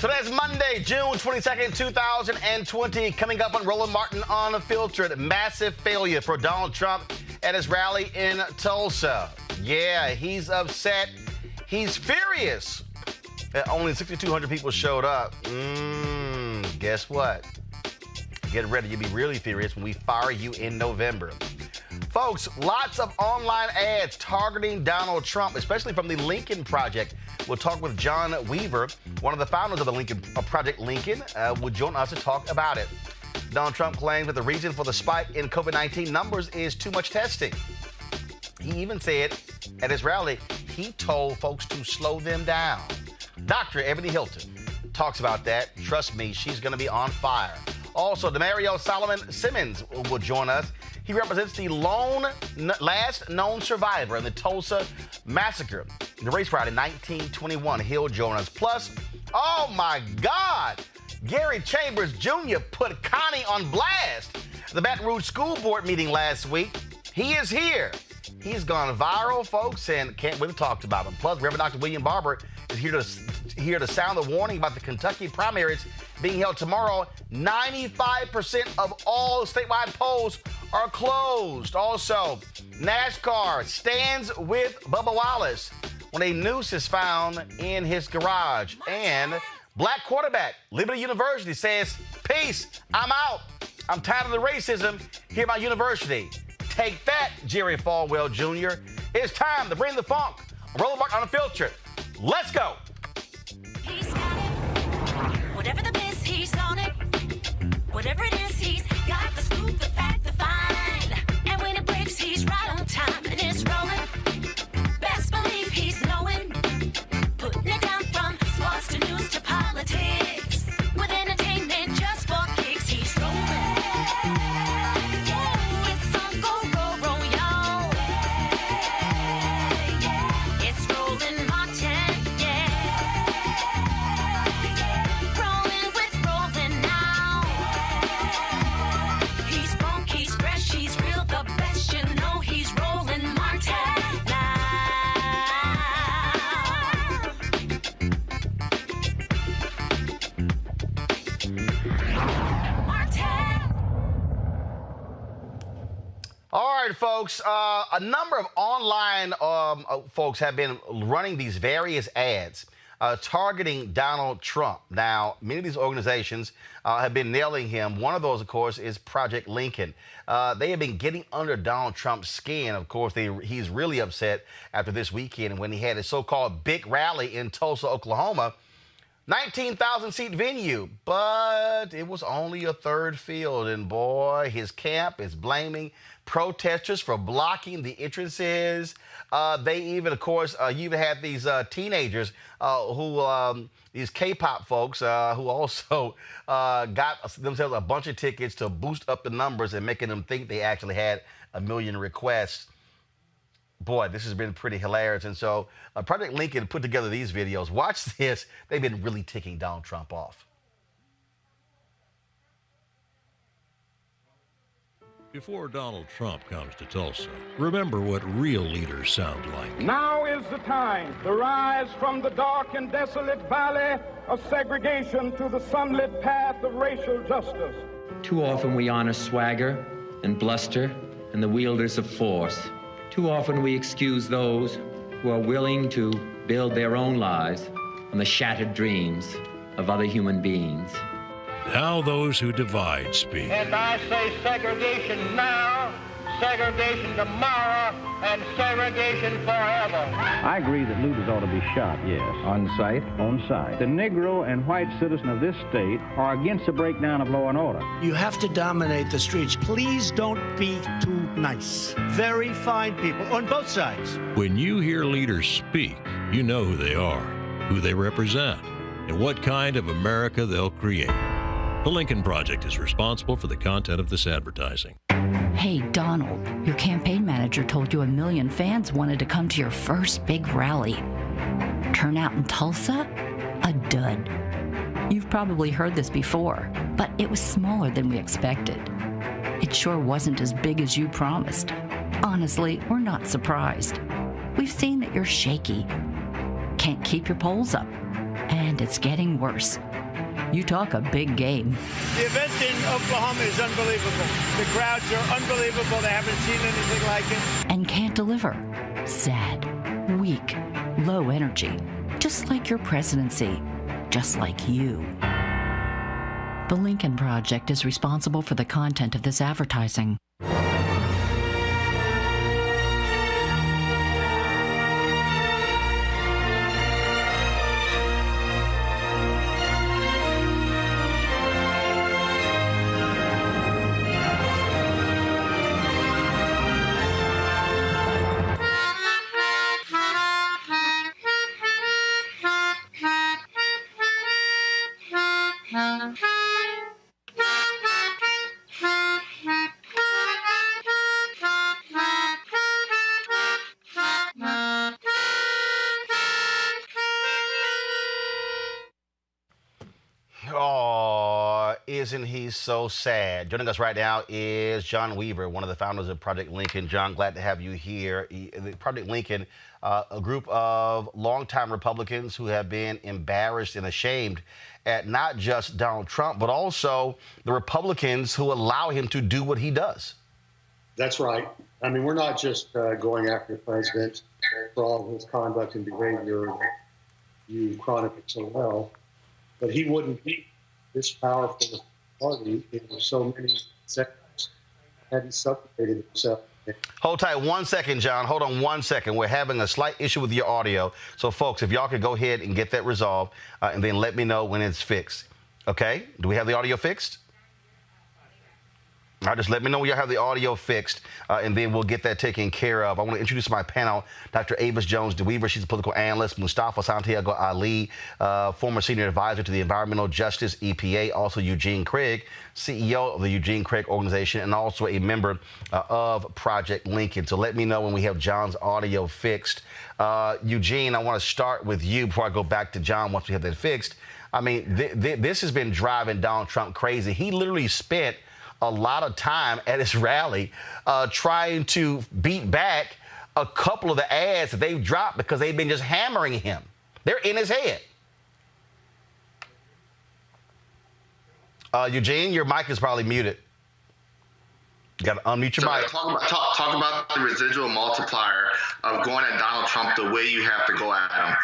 Today's Monday, June 22nd, 2020. Coming up on Roland Martin Unfiltered. Massive failure for Donald Trump at his rally in Tulsa. Yeah, he's upset. He's furious that only 6,200 people showed up. Guess what? Get ready. You'll be really furious when we fire you in November. Folks, lots of online ads targeting Donald Trump, especially from the Lincoln Project. We'll talk with John Weaver, one of the founders of the Lincoln Project Lincoln, will join us to talk about it. Donald Trump claims that the reason for the spike in COVID-19 numbers is too much testing. He even said at his rally, he told folks to slow them down. Dr. Ebony Hilton talks about that. Trust me, she's going to be on fire. Also, Demario Solomon Simmons will join us. He represents the last known survivor in the Tulsa massacre, the race riot in 1921. He'll join us. Plus, oh my God, Gary Chambers Jr. put Connie on blast at the Baton Rouge School Board meeting last week. He is here. He's gone viral, folks, and can't wait to talk about him. Plus, Reverend Dr. William Barber is here to sound the warning about the Kentucky primaries being held tomorrow. 95% of all statewide polls are closed. Also, NASCAR stands with Bubba Wallace when a noose is found in his garage. And black quarterback, Liberty University, says, peace, I'm out. I'm tired of the racism here at my university. Take that, Jerry Falwell Jr. It's time to bring the funk. Roland Martin Unfiltered. Let's go. He's got it. Whatever the biz, he's on it. Whatever it is, he's got the scoop, the fact, the find. And when it breaks, he's right on time and it's rolling. Best believe he's knowing. Putting it down from sports to news to politics. With entertainment just for kicks, he's rolling. Yeah, it's on go, roll, y'all. Yeah, it's Roland Martin, yeah. Rolling with Roland now. He's funk, he's fresh, he's real, the best, you know he's Roland Martin now. Martin. All right, folks. A number of online folks have been running these various ads targeting Donald Trump. Now, many of these organizations have been nailing him. One of those, of course, is Project Lincoln. They have been getting under Donald Trump's skin. Of course, he's really upset after this weekend when he had his so-called big rally in Tulsa, Oklahoma. 19,000-seat venue, but it was only a third field. And boy, his camp is blaming protesters for blocking the entrances. They even, of course, you even had these teenagers these K-pop folks who also got themselves a bunch of tickets to boost up the numbers and making them think they actually had 1 million requests. Boy, this has been pretty hilarious. And so Project Lincoln put together these videos. Watch this. They've been really ticking Donald Trump off. Before Donald Trump comes to Tulsa, remember what real leaders sound like. Now is the time to rise from the dark and desolate valley of segregation to the sunlit path of racial justice. Too often we honor swagger and bluster and the wielders of force. Too often we excuse those who are willing to build their own lives on the shattered dreams of other human beings. Now those who divide speak. And I say segregation now, segregation tomorrow, and segregation forever. I agree that looters ought to be shot, yes. On sight? On sight. The Negro and white citizen of this state are against the breakdown of law and order. You have to dominate the streets. Please don't be too nice. Very fine people on both sides. When you hear leaders speak, you know who they are, who they represent, and what kind of America they'll create. The Lincoln Project is responsible for the content of this advertising. Hey, Donald, your campaign manager told you 1 million fans wanted to come to your first big rally. Turnout in Tulsa? A dud. You've probably heard this before, but it was smaller than we expected. It sure wasn't as big as you promised. Honestly, we're not surprised. We've seen that you're shaky. Can't keep your polls up. And it's getting worse. You talk a big game. The event in Oklahoma is unbelievable. The crowds are unbelievable. They haven't seen anything like it. And can't deliver. Sad, weak, low energy. Just like your presidency. Just like you. The Lincoln Project is responsible for the content of this advertising. Oh, isn't he so sad? Joining us right now is John Weaver, one of the founders of Project Lincoln. John, glad to have you here. Project Lincoln, a group of longtime Republicans who have been embarrassed and ashamed at not just Donald Trump, but also the Republicans who allow him to do what he does. That's right. I mean, we're not just going after the president for all of his conduct and behavior that you chronicled so well, but he wouldn't be this powerful party in so many sectors had he suffocated himself. Hold tight 1 second, John. Hold on 1 second. We're having a slight issue with your audio. So, folks, if y'all could go ahead and get that resolved and then let me know when it's fixed. Okay? Do we have the audio fixed? All right, just let me know when you have the audio fixed, and then we'll get that taken care of. I want to introduce my panel, Dr. Avis Jones-DeWeaver. She's a political analyst. Mustafa Santiago Ali, former senior advisor to the Environmental Justice EPA. Also Eugene Craig, CEO of the Eugene Craig Organization, and also a member of Project Lincoln. So let me know when we have John's audio fixed. Eugene, I want to start with you before I go back to John once we have that fixed. I mean, this has been driving Donald Trump crazy. He literally spent a lot of time at his rally trying to beat back a couple of the ads that they've dropped because they've been just hammering him. They're in his head. Eugene, your mic is probably muted. You got to unmute your mic. Talk about the residual multiplier of going at Donald Trump the way you have to go at him.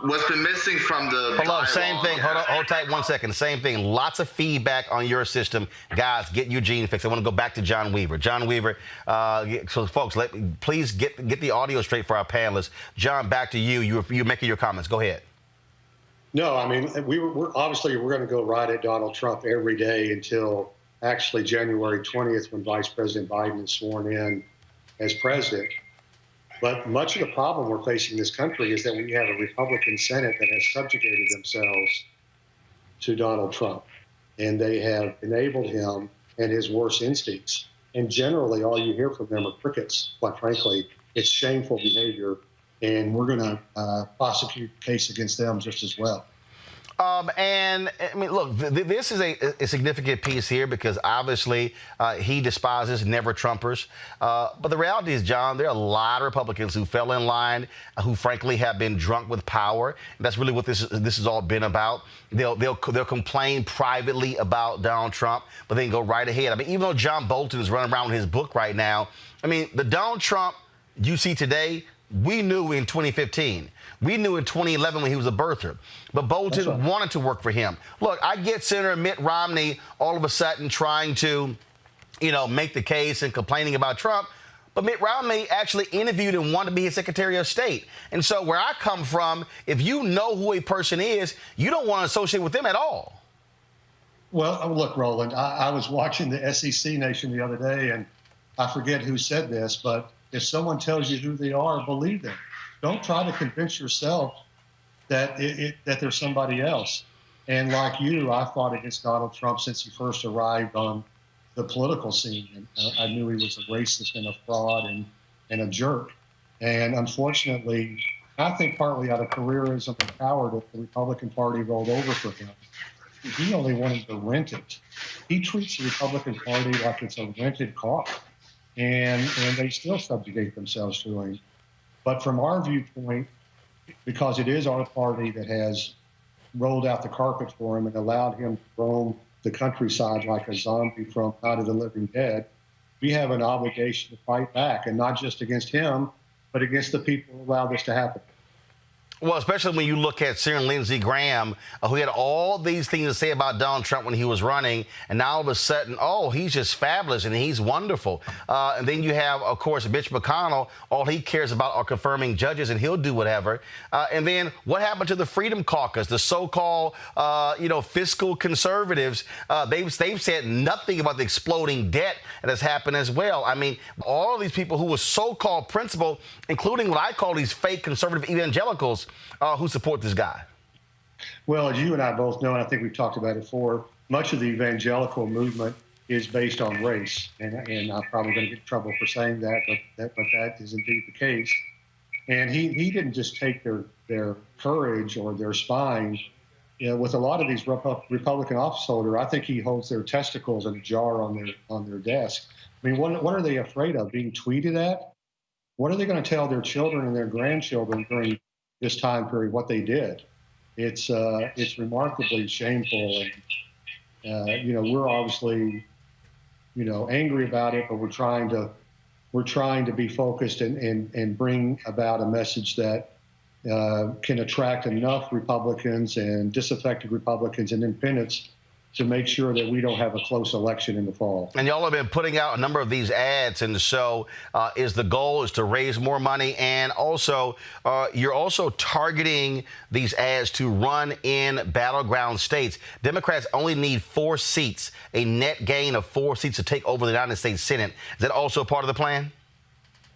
What's been missing from the Hold on, same thing. Hold tight 1 second. Same thing. Lots of feedback on your system. Guys, get Eugene fixed. I want to go back to John Weaver. John Weaver, so folks, please get the audio straight for our panelists. John, back to you. You're making your comments. Go ahead. No, I mean, we're obviously going to go right at Donald Trump every day until actually January 20th, when Vice President Biden is sworn in as president. But much of the problem we're facing in this country is that we have a Republican Senate that has subjugated themselves to Donald Trump, and they have enabled him and his worst instincts. And generally, all you hear from them are crickets, quite frankly. It's shameful behavior, and we're going to prosecute the case against them just as well. And I mean, look, this is a significant piece here because obviously he despises never-Trumpers. But the reality is, John, there are a lot of Republicans who fell in line, who frankly have been drunk with power. And that's really what this has all been about. They'll complain privately about Donald Trump, but then go right ahead. I mean, even though John Bolton is running around with his book right now, I mean, the Donald Trump you see today, we knew in 2015. We knew in 2011 when he was a birther. But Bolton wanted to work for him. Look, I get Senator Mitt Romney all of a sudden trying to, make the case and complaining about Trump. But Mitt Romney actually interviewed and wanted to be his Secretary of State. And so where I come from, if you know who a person is, you don't want to associate with them at all. Well, look, Roland, I was watching the SEC Nation the other day, and I forget who said this, but if someone tells you who they are, believe them. Don't try to convince yourself that that there's somebody else. And like you, I fought against Donald Trump since he first arrived on the political scene. And I knew he was a racist and a fraud and a jerk. And unfortunately, I think partly out of careerism and cowardice, the Republican Party rolled over for him. He only wanted to rent it. He treats the Republican Party like it's a rented car. And they still subjugate themselves to him. But from our viewpoint, because it is our party that has rolled out the carpet for him and allowed him to roam the countryside like a zombie from Out of the Living Dead, we have an obligation to fight back, and not just against him, but against the people who allowed this to happen. Well, especially when you look at Senator Lindsey Graham, who had all these things to say about Donald Trump when he was running, and now all of a sudden, oh, he's just fabulous and he's wonderful. And then you have, of course, Mitch McConnell. All he cares about are confirming judges, and he'll do whatever. And then what happened to the Freedom Caucus, the so-called, fiscal conservatives? They've said nothing about the exploding debt that has happened as well. I mean, all of these people who were so-called principled, including what I call these fake conservative evangelicals, who support this guy. Well, as you and I both know, and I think we've talked about it before, much of the evangelical movement is based on race. And I'm probably going to get in trouble for saying that, but that is indeed the case. And he didn't just take their courage or their spine. With a lot of these Republican office holders, I think he holds their testicles in a jar on their desk. I mean, what are they afraid of? Being tweeted at? What are they going to tell their children and their grandchildren during this time period what they did? It's remarkably shameful, and we're obviously angry about it, but we're trying to be focused and bring about a message that can attract enough Republicans and disaffected Republicans and independents to make sure that we don't have a close election in the fall. And y'all have been putting out a number of these ads, and so the goal is to raise more money, and also you're also targeting these ads to run in battleground states. Democrats only need 4 seats, a net gain of 4 seats to take over the United States Senate. Is that also part of the plan?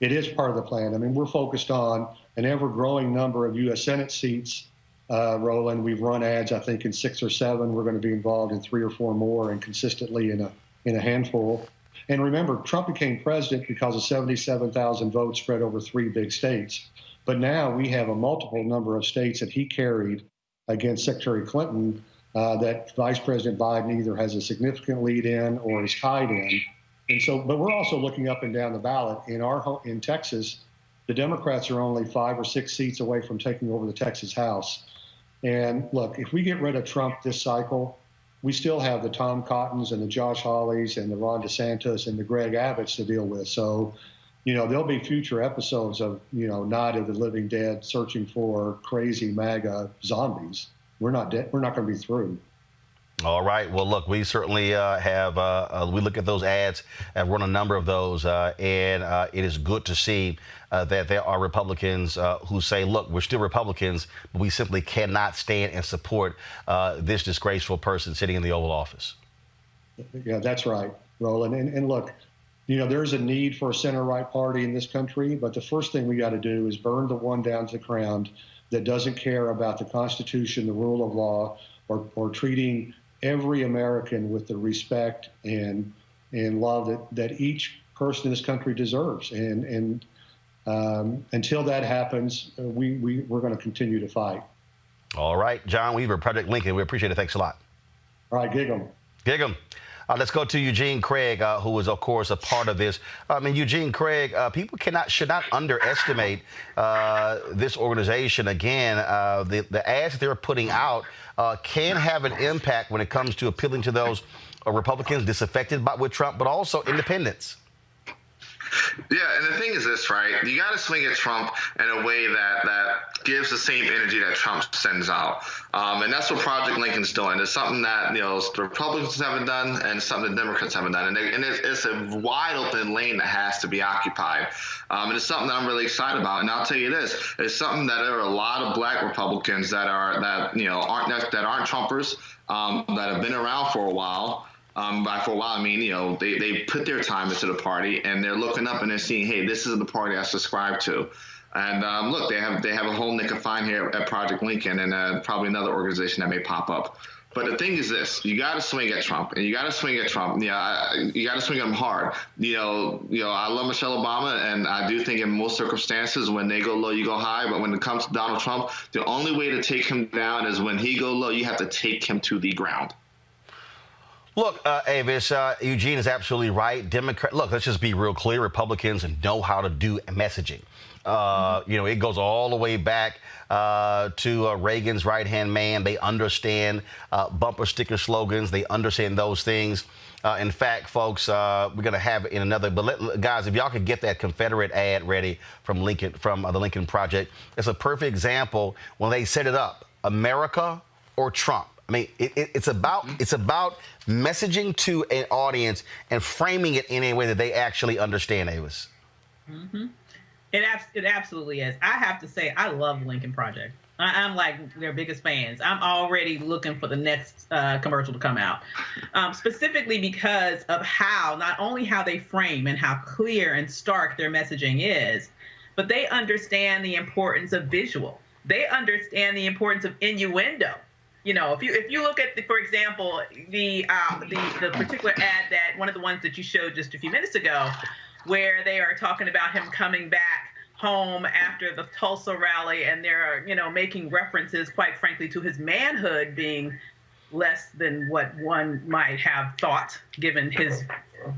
It is part of the plan. I mean, we're focused on an ever-growing number of U.S. Senate seats. Roland, we've run ads, I think, in 6 or 7. We're going to be involved in 3 or 4 more, and consistently in a handful. And remember, Trump became president because of 77,000 votes spread over 3 big states. But now we have a multiple number of states that he carried against Secretary Clinton that Vice President Biden either has a significant lead in or is tied in. And so, but we're also looking up and down the ballot. In Texas, the Democrats are only 5 or 6 seats away from taking over the Texas House. And look, if we get rid of Trump this cycle, we still have the Tom Cottons and the Josh Hawleys and the Ron DeSantis and the Greg Abbotts to deal with. So, there'll be future episodes of, Night of the Living Dead searching for crazy MAGA zombies. We're not dead. We're not going to be through. All right. Well, look, we certainly we look at those ads, have run a number of those, and it is good to see that there are Republicans who say, look, we're still Republicans, but we simply cannot stand and support this disgraceful person sitting in the Oval Office. Yeah, that's right, Roland. And look, there's a need for a center-right party in this country, but the first thing we got to do is burn the one down to the ground that doesn't care about the Constitution, the rule of law, or treating every American with the respect and love that each person in this country deserves. And until that happens, we're going to continue to fight. All right, John Weaver, Project Lincoln, we appreciate it. Thanks a lot. All right, gig 'em. Gig 'em. Let's go to Eugene Craig, who is, of course, a part of this. Eugene Craig, people should not underestimate this organization. Again, the ads that they're putting out can have an impact when it comes to appealing to those Republicans disaffected with Trump, but also independents. Yeah, and the thing is this, right? You got to swing at Trump in a way that gives the same energy that Trump sends out. And that's what Project Lincoln's doing. It's something that, the Republicans haven't done and something the Democrats haven't done. And it's a wide open lane that has to be occupied. And it's something that I'm really excited about. And I'll tell you this, it's something that there are a lot of black Republicans that aren't Trumpers, that have been around for a while. By for a while, I mean, they put their time into the party, and they're looking up and they're seeing, hey, this is the party I subscribe to. And look, they have a home they can find here at Project Lincoln, and probably another organization that may pop up. But the thing is this: you got to swing at Trump, and you got to swing at Trump. Yeah, you got to swing at him hard. I love Michelle Obama, and I do think in most circumstances, when they go low, you go high. But when it comes to Donald Trump, the only way to take him down is when he go low. You have to take him to the ground. Look, Avis, Eugene is absolutely right. Look, let's just be real clear. Republicans know how to do messaging. You know, it goes all the way back to Reagan's right-hand man. They understand bumper sticker slogans. They understand those things. In fact, folks, we're going to have it in another. But guys, if y'all could get that Confederate ad ready from Lincoln, from the Lincoln Project, it's a perfect example when they set it up: America or Trump. I mean, it's about messaging to an audience and framing it in a way that they actually understand, Avis. Mm-hmm. It absolutely is. I have to say, I love Lincoln Project. I'm like their biggest fans. I'm already looking for the next commercial to come out, specifically because of not only how they frame and how clear and stark their messaging is, but they understand the importance of visual. They understand the importance of innuendo. You know, if you look at, for example, the particular ad, that one of the ones that you showed just a few minutes ago, where they are talking about him coming back home after the Tulsa rally, and they're, you know, making references, quite frankly, to his manhood being less than what one might have thought, given his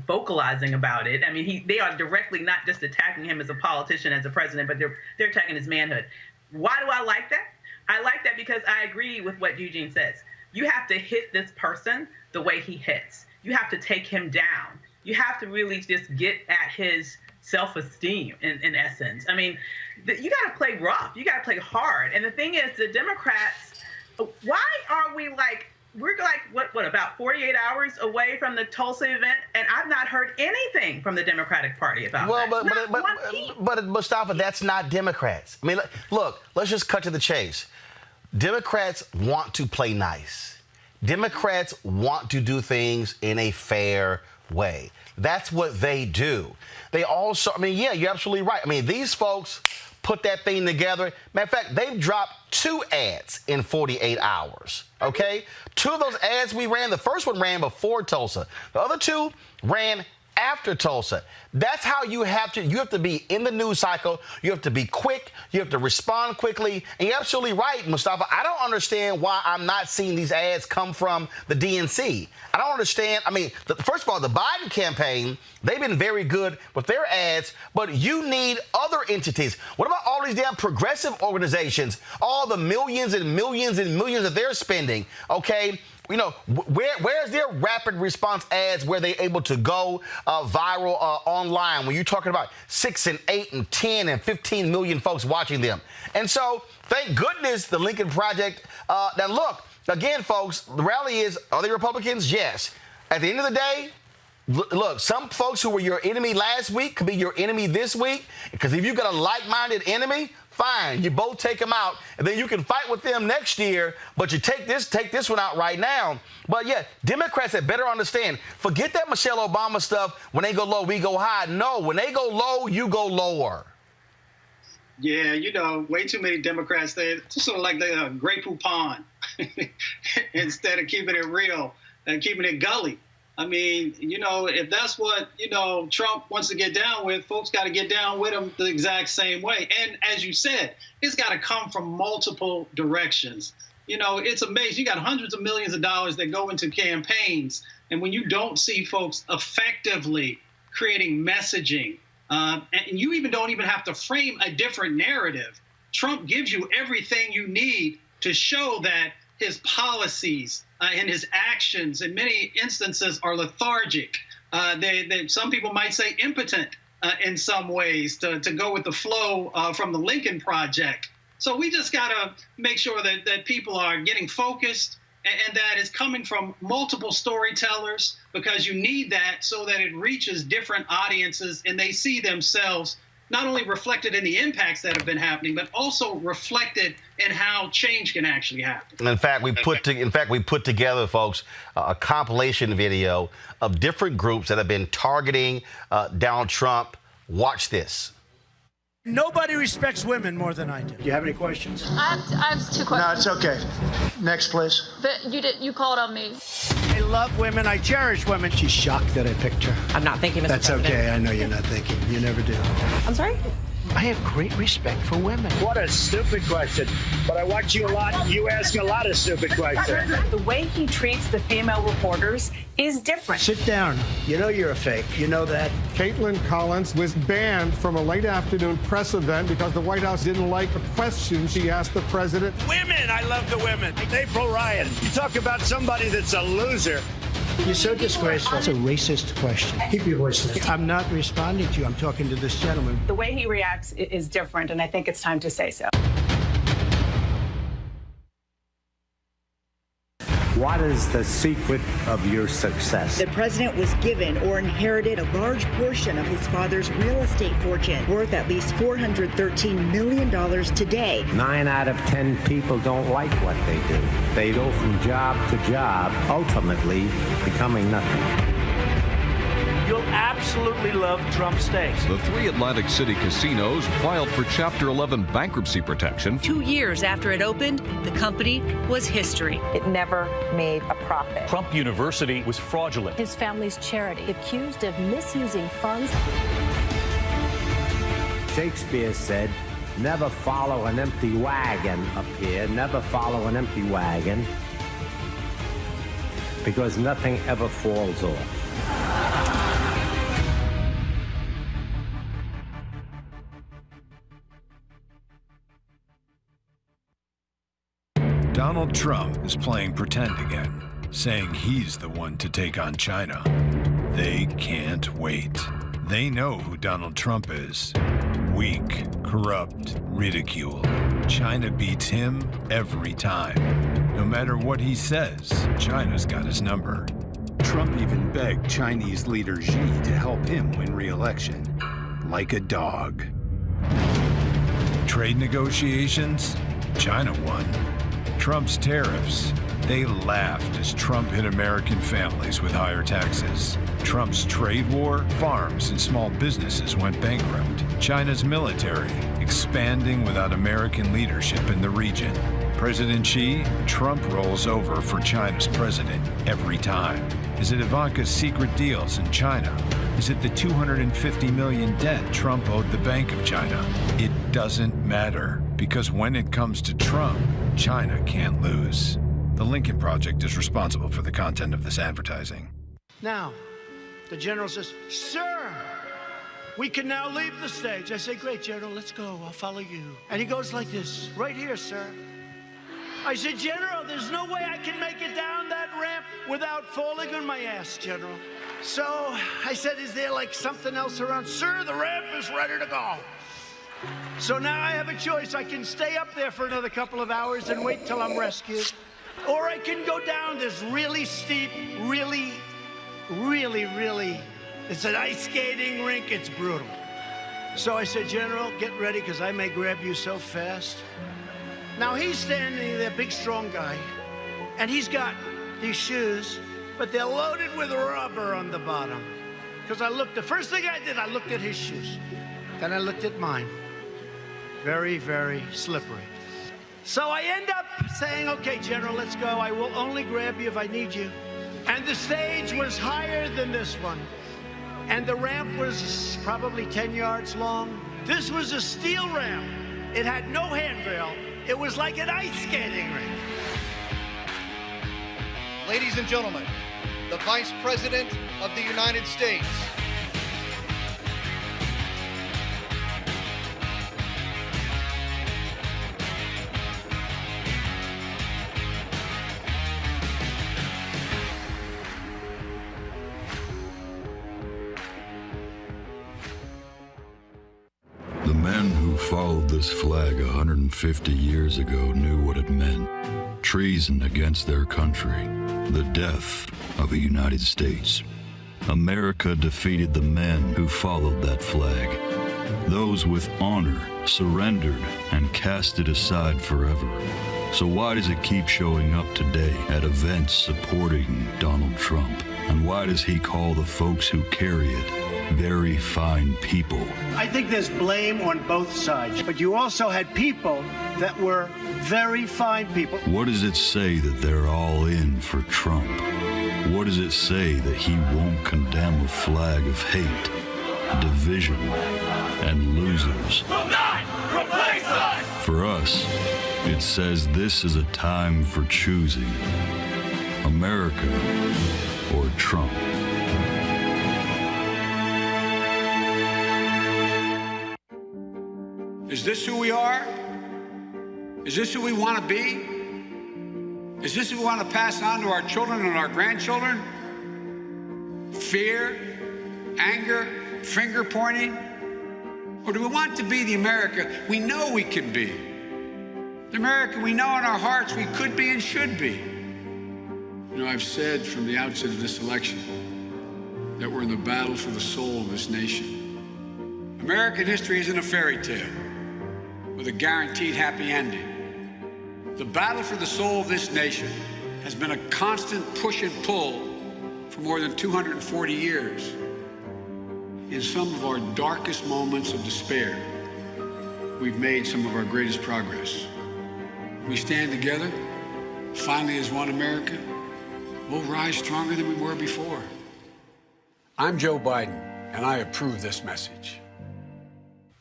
vocalizing about it. I mean, they are directly not just attacking him as a politician, as a president, but they're attacking his manhood. Why do I like that? I like that because I agree with what Eugene says. You have to hit this person the way he hits. You have to take him down. You have to really just get at his self-esteem in essence. I mean, you got to play rough. You got to play hard. And the thing is, the Democrats, why are we like, we're like, what, about 48 hours away from the Tulsa event, and I've not heard anything from the Democratic Party about that. But Mustafa, that's not Democrats. I mean, look, let's just cut to the chase. Democrats want to play nice. Democrats want to do things in a fair way. That's what they do. They also, I mean, yeah, you're absolutely right. I mean, these folks put that thing together. Matter of fact, they've dropped 2 ads in 48 hours, okay? 2 of those ads we ran, the first one ran before Tulsa. The other 2 ran after Tulsa. That's how you have to be in the news cycle. You have to be quick. You have to respond quickly. And you're absolutely right, Mustafa. I don't understand why I'm not seeing these ads come from the DNC. I don't understand. I mean, first of all, the Biden campaign, they've been very good with their ads, but you need other entities. What about all these damn progressive organizations, all the millions and millions and millions that they're spending, okay? You know, where's their rapid response ads where they're able to go viral online when you're talking about 6 and 8 and 10 and 15 million folks watching them? And so, thank goodness the Lincoln Project. Now, look, again, folks, the rally is, are they Republicans? Yes. At the end of the day, look, some folks who were your enemy last week could be your enemy this week, because if you've got a like-minded enemy, fine, you both take them out, and then you can fight with them next year, but you take this one out right now. But yeah, Democrats had better understand, forget that Michelle Obama stuff, when they go low, we go high. No, when they go low, you go lower. Yeah, you know, way too many Democrats, they're sort of like they're a Grey Poupon instead of keeping it real and keeping it gully. I mean, you know, if that's what, you know, Trump wants to get down with, folks got to get down with him the exact same way. And as you said, it's got to come from multiple directions. You know, it's amazing. You got hundreds of millions of dollars that go into campaigns. And when you don't see folks effectively creating messaging, and you don't even have to frame a different narrative, Trump gives you everything you need to show that his policies and his actions in many instances are lethargic. Some people might say impotent in some ways to go with the flow from the Lincoln Project. So we just got to make sure that people are getting focused and that is coming from multiple storytellers, because you need that so that it reaches different audiences and they see themselves not only reflected in the impacts that have been happening, but also reflected in how change can actually happen. In fact, we put together, folks, a compilation video of different groups that have been targeting Donald Trump. Watch this. Nobody respects women more than I do. Do you have any questions? I have 2 questions. No, it's okay. Next, please. But you called on me. I love women. I cherish women. She's shocked that I picked her. I'm not thinking, Mr. That's President. okay. I know you're not thinking. You never do. I'm sorry? I have great respect for women. What a stupid question. But I watch you a lot. You ask a lot of stupid questions. The way he treats the female reporters is different. Sit down. You know you're a fake. You know that. Caitlin Collins was banned from a late afternoon press event because the White House didn't like a question she asked the president. Women! I love the women. April Ryan. You talk about somebody that's a loser. You're so disgraceful. It's a racist question. Keep your voice down. I'm not responding to you. I'm talking to this gentleman. The way he reacts is different, and I think it's time to say so. What is the secret of your success? The president was given or inherited a large portion of his father's real estate fortune, worth at least $413 million today. 9 out of 10 people don't like what they do. They go from job to job, ultimately becoming nothing. You'll absolutely love Trump steaks. The 3 Atlantic City casinos filed for Chapter 11 bankruptcy protection. 2 years after it opened, the company was history. It never made a profit. Trump University was fraudulent. His family's charity accused of misusing funds. Shakespeare said, never follow an empty wagon up here. Never follow an empty wagon. Because nothing ever falls off. Donald Trump is playing pretend again, saying he's the one to take on China. They can't wait. They know who Donald Trump is. Weak, corrupt, ridiculed. China beats him every time. No matter what he says, China's got his number. Trump even begged Chinese leader Xi to help him win re-election, like a dog. Trade negotiations? China won. Trump's tariffs, they laughed as Trump hit American families with higher taxes. Trump's trade war, farms and small businesses went bankrupt. China's military, expanding without American leadership in the region. President Xi, Trump rolls over for China's president every time. Is it Ivanka's secret deals in China? Is it the $250 million debt Trump owed the Bank of China? It doesn't matter, because when it comes to Trump, China can't lose. The Lincoln Project is responsible for the content of this advertising. Now, the general says, sir, we can now leave the stage. I say, great, General, let's go. I'll follow you. And he goes like this, right here, sir. I said, General, there's no way I can make it down that ramp without falling on my ass, General. So I said, is there like something else around? Sir, the ramp is ready to go. So now I have a choice. I can stay up there for another couple of hours and wait till I'm rescued. Or I can go down this really steep, really, it's an ice skating rink. It's brutal. So I said, General, get ready, because I may grab you so fast. Now he's standing there, big, strong guy, and he's got these shoes, but they're loaded with rubber on the bottom. Because the first thing I did, I looked at his shoes. Then I looked at mine. Very, very slippery. So I end up saying, okay, General, let's go. I will only grab you if I need you. And the stage was higher than this one. And the ramp was probably 10 yards long. This was a steel ramp. It had no handrail. It was like an ice skating rink. Ladies and gentlemen, the Vice President of the United States. The men who followed this flag 150 years ago knew what it meant. Treason against their country. The death of the United States. America defeated the men who followed that flag. Those with honor surrendered and cast it aside forever. So why does it keep showing up today at events supporting Donald Trump? And why does he call the folks who carry it very fine people? I think there's blame on both sides, but you also had people that were very fine people. What does it say that they're all in for Trump? What does it say that he won't condemn a flag of hate, division, and losers. Will not replace us! For us, it says this is a time for choosing America or Trump. Is this who we are? Is this who we want to be? Is this who we want to pass on to our children and our grandchildren? Fear, anger, finger pointing? Or do we want to be the America we know we can be? The America we know in our hearts we could be and should be. You know, I've said from the outset of this election that we're in the battle for the soul of this nation. American history isn't a fairy tale with a guaranteed happy ending. The battle for the soul of this nation has been a constant push and pull for more than 240 years. In some of our darkest moments of despair, we've made some of our greatest progress. We stand together, finally as one America, we'll rise stronger than we were before. I'm Joe Biden, and I approve this message.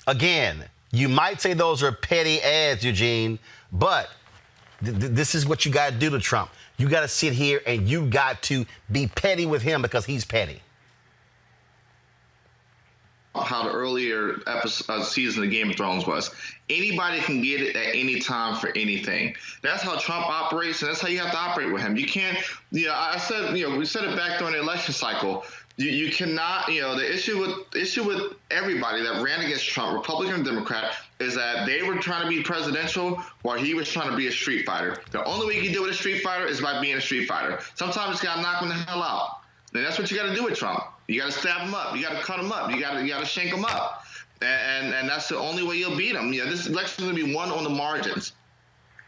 Again, you might say those are petty ads, Eugene, but this is what you got to do to Trump. You got to sit here and you got to be petty with him because he's petty. How the earlier season of Game of Thrones was. Anybody can get it at any time for anything. That's how Trump operates, and that's how you have to operate with him. You can't, I said, we said it back during the election cycle. You cannot, the issue with everybody that ran against Trump, Republican and Democrat, is that they were trying to be presidential while he was trying to be a street fighter. The only way you can deal with a street fighter is by being a street fighter. Sometimes you just got to knock him the hell out. And that's what you got to do with Trump. You got to stab him up. You got to cut him up. You got to shank him up. And that's the only way you'll beat him. This election is going to be won on the margins.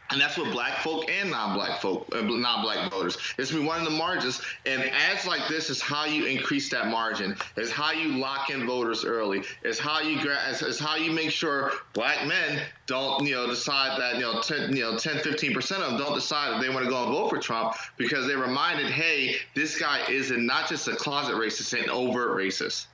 And that's what black folk and non-black voters. It's going to be one of the margins. And ads like this is how you increase that margin. It's how you lock in voters early. It's how you make sure black men don't, decide that, 10, 15% of them don't decide that they want to go and vote for Trump because they're reminded, hey, this guy isn't not just a closet racist, an overt racist.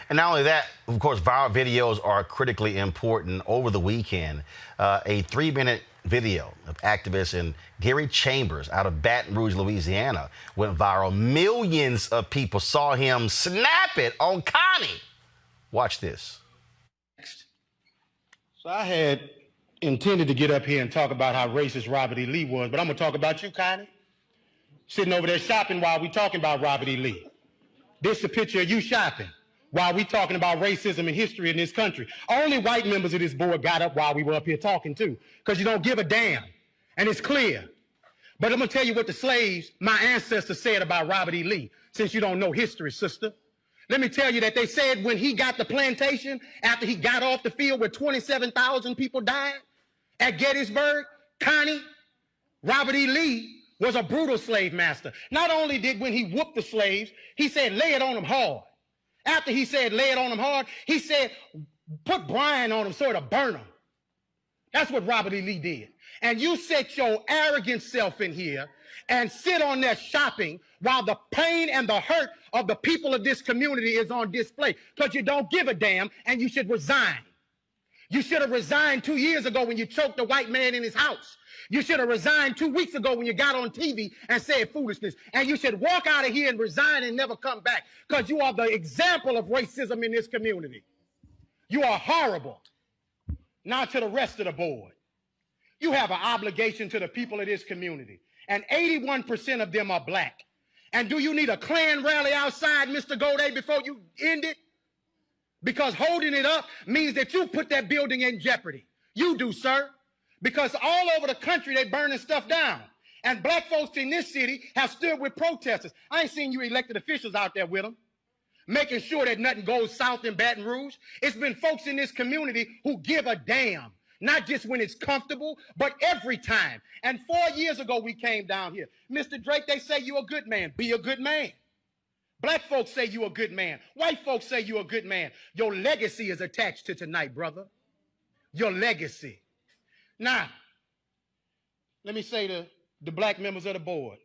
And not only that, of course, viral videos are critically important. Over the weekend, a 3-minute video of activist in Gary Chambers out of Baton Rouge, Louisiana, went viral. Millions of people saw him snap it on Connie. Watch this. So I had intended to get up here and talk about how racist Robert E. Lee was, but I'm going to talk about you, Connie. Sitting over there shopping while we talking about Robert E. Lee. This is a picture of you shopping while we talking about racism and history in this country. Only white members of this board got up while we were up here talking too, because you don't give a damn, and it's clear. But I'm going to tell you what the slaves, my ancestors, said about Robert E. Lee, since you don't know history, sister. Let me tell you that they said when he got the plantation, after he got off the field where 27,000 people died at Gettysburg, Connie, Robert E. Lee was a brutal slave master. Not only did when he whooped the slaves, he said, lay it on them hard. After he said, lay it on them hard, he said, put brine on them so it'll burn them. That's what Robert E. Lee did. And you set your arrogant self in here and sit on there shopping while the pain and the hurt of the people of this community is on display because you don't give a damn and you should resign. You should have resigned 2 years ago when you choked a white man in his house. You should have resigned 2 weeks ago when you got on TV and said foolishness. And you should walk out of here and resign and never come back because you are the example of racism in this community. You are horrible. Now to the rest of the board. You have an obligation to the people of this community. And 81% of them are black. And do you need a Klan rally outside, Mr. Goday, before you end it? Because holding it up means that you put that building in jeopardy. You do, sir. Because all over the country, they're burning stuff down. And black folks in this city have stood with protesters. I ain't seen you elected officials out there with them, making sure that nothing goes south in Baton Rouge. It's been folks in this community who give a damn, not just when it's comfortable, but every time. And 4 years ago, we came down here. Mr. Drake, they say you're a good man. Be a good man. Black folks say you're a good man. White folks say you're a good man. Your legacy is attached to tonight, brother. Your legacy. Now, let me say to the black members of the board,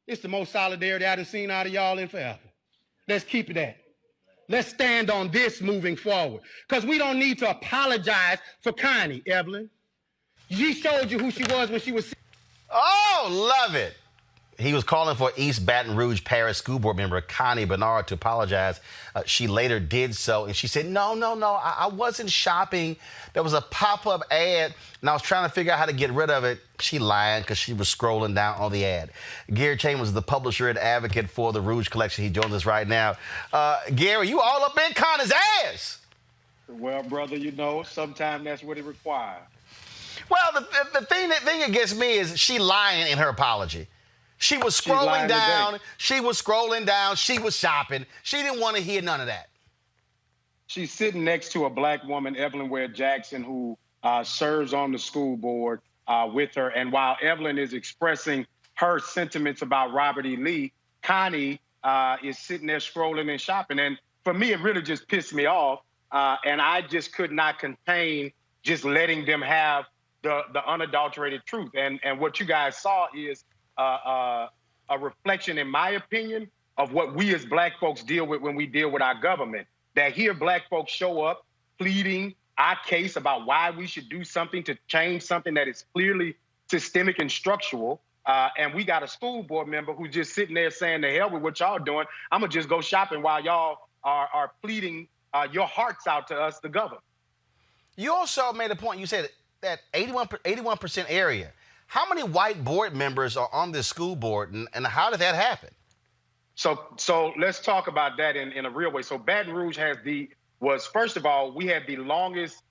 it's the most solidarity I've seen out of y'all in forever. Let's keep it that. Let's stand on this moving forward. Because we don't need to apologize for Connie, Evelyn. She showed you who she was when she was... Oh, love it. He was calling for East Baton Rouge Parish School Board member Connie Bernard to apologize. She later did so, and she said, no, I wasn't shopping. There was a pop-up ad, and I was trying to figure out how to get rid of it. She lied because she was scrolling down on the ad. Gary Chambers is the publisher and advocate for the Rouge Collection. He joins us right now. Gary, you all up in Connie's ass. Well, brother, you know, sometimes that's what it requires. Well, the thing that gets me is she lying in her apology. She was scrolling down. She was scrolling down. She was shopping. She didn't want to hear none of that. She's sitting next to a black woman, Evelyn Ware Jackson, who serves on the school board with her. And while Evelyn is expressing her sentiments about Robert E. Lee, Connie is sitting there scrolling and shopping. And for me, it really just pissed me off. And I just could not contain just letting them have the unadulterated truth. And what you guys saw is a reflection, in my opinion, of what we as black folks deal with when we deal with our government. That here black folks show up pleading our case about why we should do something to change something that is clearly systemic and structural. And we got a school board member who's just sitting there saying, the hell with what y'all doing. I'm going to just go shopping while y'all are pleading your hearts out to us, the government. You also made a point. You said that 81% area. How many white board members are on this school board, and how did that happen? So let's talk about that in a real way. So Baton Rouge first of all, we had the longest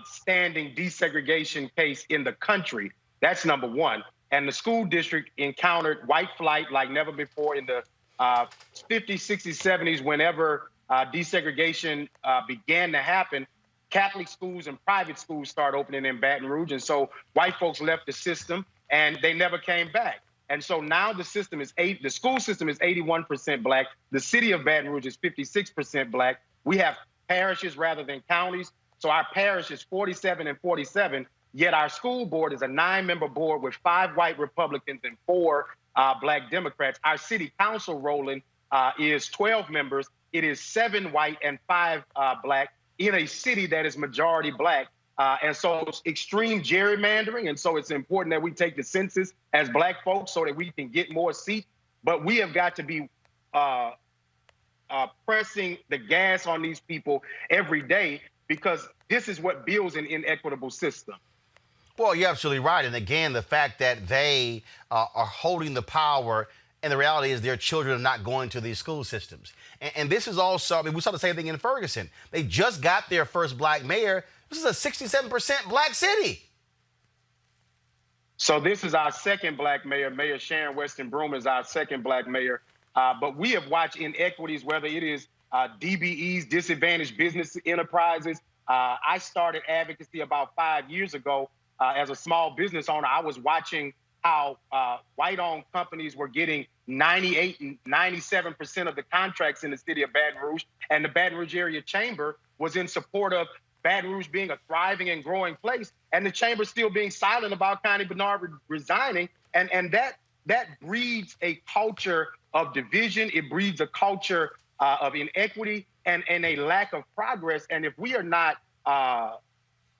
standing desegregation case in the country. That's number one. And the school district encountered white flight like never before in the 50s, 60s, 70s, whenever desegregation began to happen. Catholic schools and private schools started opening in Baton Rouge. And so white folks left the system and they never came back. And so now the school system is 81% black. The city of Baton Rouge is 56% black. We have parishes rather than counties. So our parish is 47 and 47, yet our school board is a 9-member board with 5 white Republicans and 4 black Democrats. Our city council, Roland, is 12 members. It is 7 white and 5 black in a city that is majority black. And so it's extreme gerrymandering. And so it's important that we take the census as black folks so that we can get more seats. But we have got to be pressing the gas on these people every day, because this is what builds an inequitable system. Well, you're absolutely right. And again, the fact that they are holding the power, and the reality is their children are not going to these school systems. And this is also, I mean, we saw the same thing in Ferguson. They just got their first black mayor. This is a 67% black city. So this is our second black mayor. Mayor Sharon Weston Broome is our second black mayor. But we have watched inequities, whether it is DBEs, disadvantaged business enterprises. I started advocacy about 5 years ago as a small business owner. I was watching how white-owned companies were getting 98 and 97% of the contracts in the city of Baton Rouge, and the Baton Rouge Area Chamber was in support of Baton Rouge being a thriving and growing place, and the chamber still being silent about Connie Bernard resigning, and that breeds a culture of division. It breeds a culture of inequity and a lack of progress. And if we are not,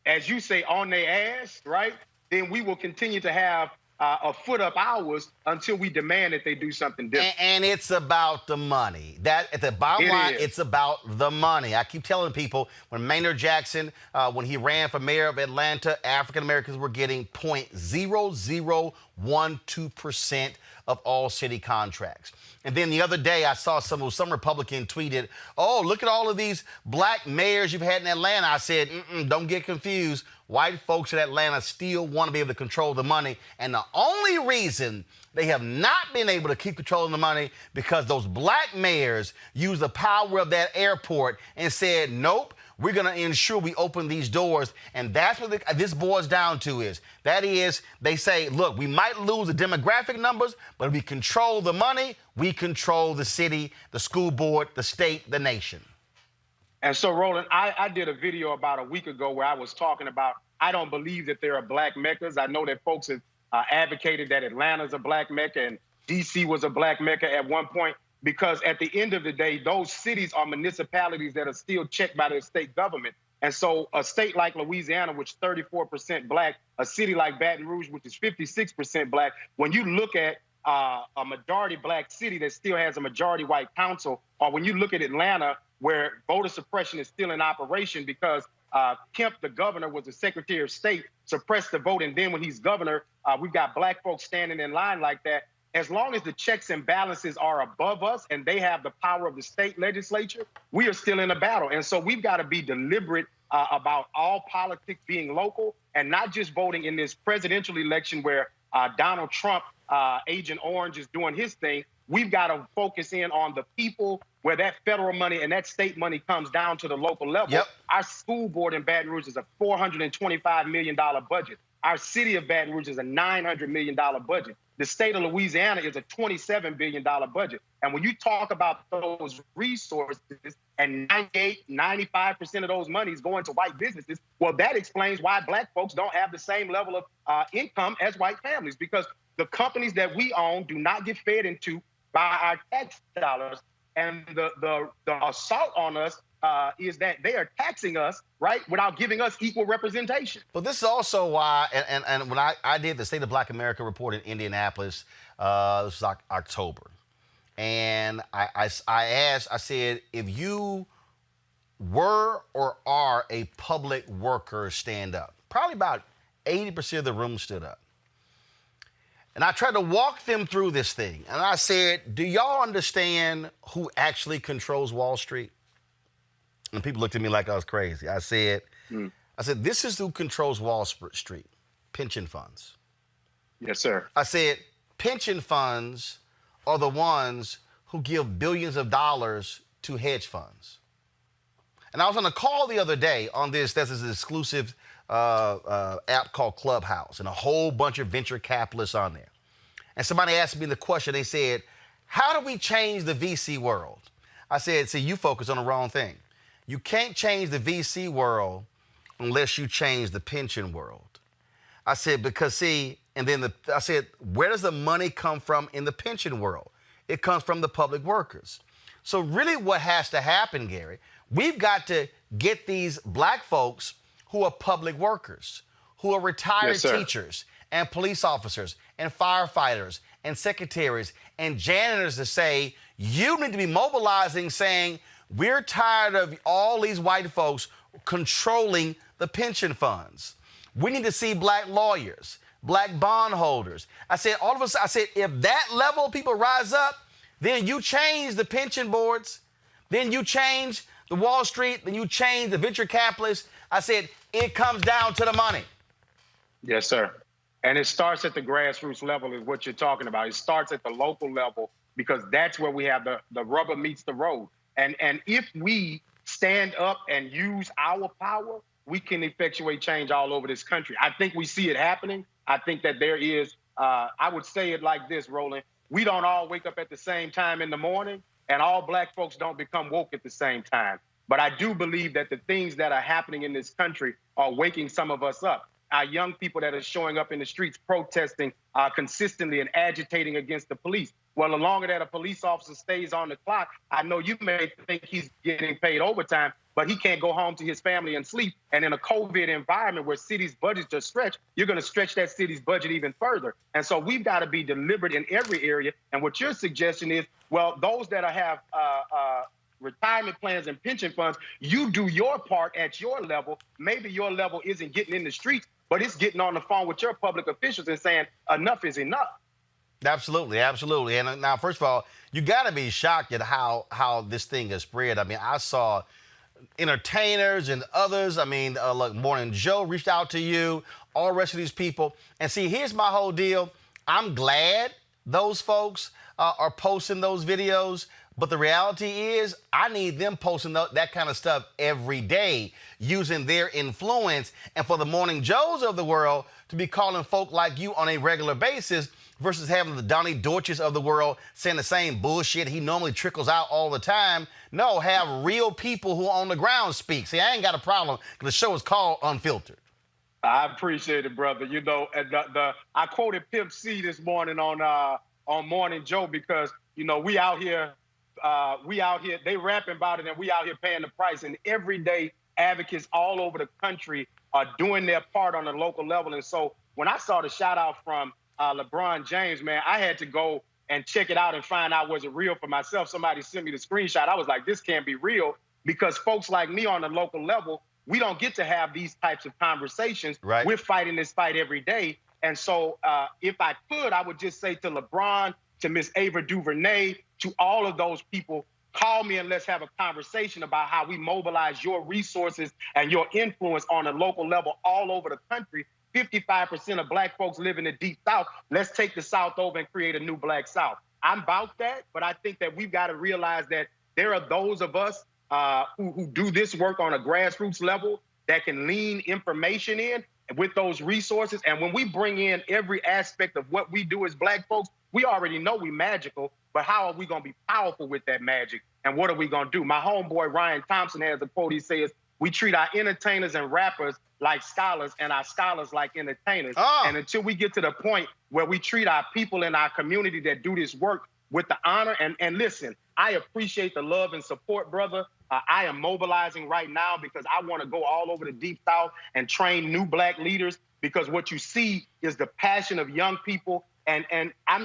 as you say, on their ass, right, then we will continue to have a foot up ours until we demand that they do something different. And it's about the money. That at the bottom line, it's about the money. I keep telling people, when Maynard Jackson, when he ran for mayor of Atlanta, African Americans were getting 0.0012% of all city contracts. And then the other day, I saw some Republican tweeted, "Oh, look at all of these black mayors you've had in Atlanta." I said, don't get confused. White folks in Atlanta still want to be able to control the money. And the only reason they have not been able to keep controlling the money because those black mayors used the power of that airport and said, nope, we're going to ensure we open these doors. And that's what this boils down to is. That is, they say, look, we might lose the demographic numbers, but if we control the money, we control the city, the school board, the state, the nation. And so, Roland, I did a video about a week ago where I was talking about, I don't believe that there are black meccas. I know that folks have advocated that Atlanta's a black mecca and D.C. was a black mecca at one point. because at the end of the day, those cities are municipalities that are still checked by their state government. And so a state like Louisiana, which is 34% black, a city like Baton Rouge, which is 56% black, when you look at a majority black city that still has a majority white council, or when you look at Atlanta, where voter suppression is still in operation because Kemp, the governor, was the Secretary of State, suppressed the vote, and then when he's governor, we've got black folks standing in line like that. As long as the checks and balances are above us and they have the power of the state legislature, we are still in a battle. And so we've got to be deliberate about all politics being local and not just voting in this presidential election where Donald Trump, Agent Orange, is doing his thing. We've got to focus in on the people where that federal money and that state money comes down to the local level. Yep. Our school board in Baton Rouge is a $425 million budget. Our city of Baton Rouge is a $900 million budget. The state of Louisiana is a $27 billion budget. And when you talk about those resources and 95% of those monies going to white businesses, well, that explains why black folks don't have the same level of income as white families, because the companies that we own do not get fed into by our tax dollars. And the assault on us is that they are taxing us, right, without giving us equal representation. But this is also why, and when I did the State of Black America report in Indianapolis, this was October, and I said, if you were or are a public worker, stand up. Probably about 80% of the room stood up. And I tried to walk them through this thing. And I said, do y'all understand who actually controls Wall Street? And people looked at me like I was crazy. I said, this is who controls Wall Street, pension funds. Yes, sir. I said, pension funds are the ones who give billions of dollars to hedge funds. And I was on a call the other day on this, there's this exclusive app called Clubhouse, and a whole bunch of venture capitalists on there. And somebody asked me the question, they said, how do we change the VC world? I said, see, you focus on the wrong thing. You can't change the VC world unless you change the pension world. I said, because see, and then I said, where does the money come from in the pension world? It comes from the public workers. So really what has to happen, Gary, we've got to get these black folks who are public workers, who are retired teachers and police officers and firefighters and secretaries and janitors to say, you need to be mobilizing, saying, we're tired of all these white folks controlling the pension funds. We need to see black lawyers, black bondholders. I said, all of us, I said, if that level of people rise up, then you change the pension boards, then you change the Wall Street, then you change the venture capitalists. I said, it comes down to the money. Yes, sir. And it starts at the grassroots level is what you're talking about. It starts at the local level because that's where we have the rubber meets the road. And if we stand up and use our power, we can effectuate change all over this country. I think we see it happening. I think that there is, I would say it like this, Roland. We don't all wake up at the same time in the morning, and all black folks don't become woke at the same time. But I do believe that the things that are happening in this country are waking some of us up. Our young people that are showing up in the streets protesting consistently and agitating against the police. Well, the longer that a police officer stays on the clock, I know you may think he's getting paid overtime, but he can't go home to his family and sleep. And in a COVID environment where cities' budgets are stretched, you're going to stretch that city's budget even further. And so we've got to be deliberate in every area. And what your suggestion is, well, those that have retirement plans and pension funds, you do your part at your level. Maybe your level isn't getting in the streets, but it's getting on the phone with your public officials and saying enough is enough. Absolutely, absolutely. And now, first of all, you got to be shocked at how this thing has spread. I mean, I saw entertainers and others. I mean, like Morning Joe reached out to you, all the rest of these people. And see, here's my whole deal. I'm glad those folks are posting those videos. But the reality is, I need them posting that kind of stuff every day, using their influence, and for the Morning Joes of the world to be calling folk like you on a regular basis versus having the Donnie Deutsches of the world saying the same bullshit he normally trickles out all the time. No, have real people who on the ground speak. See, I ain't got a problem because the show is called Unfiltered. I appreciate it, brother. You know, I quoted Pimp C this morning on Morning Joe because, you know, we out here we out here, they rapping about it, and we out here paying the price. And everyday advocates all over the country are doing their part on the local level. And so when I saw the shout out from LeBron James, man, I had to go and check it out and find out, was it real for myself. Somebody sent me the screenshot. I was like, this can't be real, because folks like me on the local level, we don't get to have these types of conversations. Right. We're fighting this fight every day. And so if I could, I would just say to LeBron, to Miss Ava DuVernay, to all of those people, call me and let's have a conversation about how we mobilize your resources and your influence on a local level all over the country. 55% of Black folks live in the Deep South. Let's take the South over and create a new Black South. I'm about that, but I think that we've got to realize that there are those of us who do this work on a grassroots level that can lean information in with those resources. And when we bring in every aspect of what we do as Black folks, we already know we magical, but how are we going to be powerful with that magic? And what are we going to do? My homeboy Ryan Thompson has a quote. He says, we treat our entertainers and rappers like scholars and our scholars like entertainers. And until we get to the point where we treat our people in our community that do this work with the honor, and listen, I appreciate the love and support, brother. I am mobilizing right now because I want to go all over the Deep South and train new Black leaders, because what you see is the passion of young people. And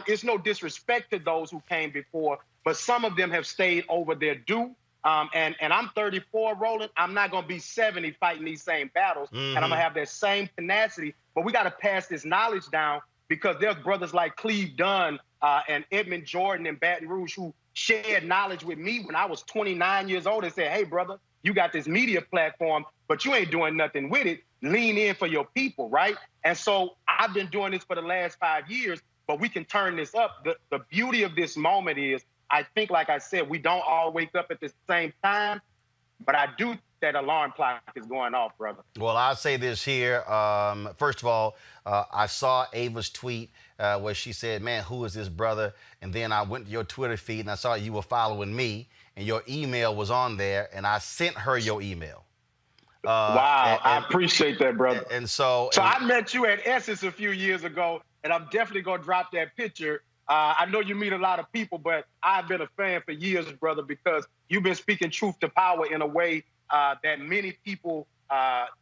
it's no disrespect to those who came before, but some of them have stayed over their due. And I'm 34, Roland. I'm not going to be 70 fighting these same battles. And I'm going to have that same tenacity. But we got to pass this knowledge down, because there's brothers like Cleve Dunn and Edmund Jordan and Baton Rouge who shared knowledge with me when I was 29 years old and said, hey, brother, you got this media platform, but you ain't doing nothing with it. Lean in for your people, right? And so I've been doing this for the last 5 years, but we can turn this up. The beauty of this moment is, I think, like I said, we don't all wake up at the same time, but I do that alarm clock is going off, brother. Well, I'll say this here. First of all, I saw Ava's tweet where she said, man, who is this brother? And then I went to your Twitter feed and I saw you were following me, and your email was on there, and I sent her your email. Wow, I appreciate that, brother. So I met you at Essence a few years ago, and I'm definitely going to drop that picture. I know you meet a lot of people, but I've been a fan for years, brother, because you've been speaking truth to power in a way that many people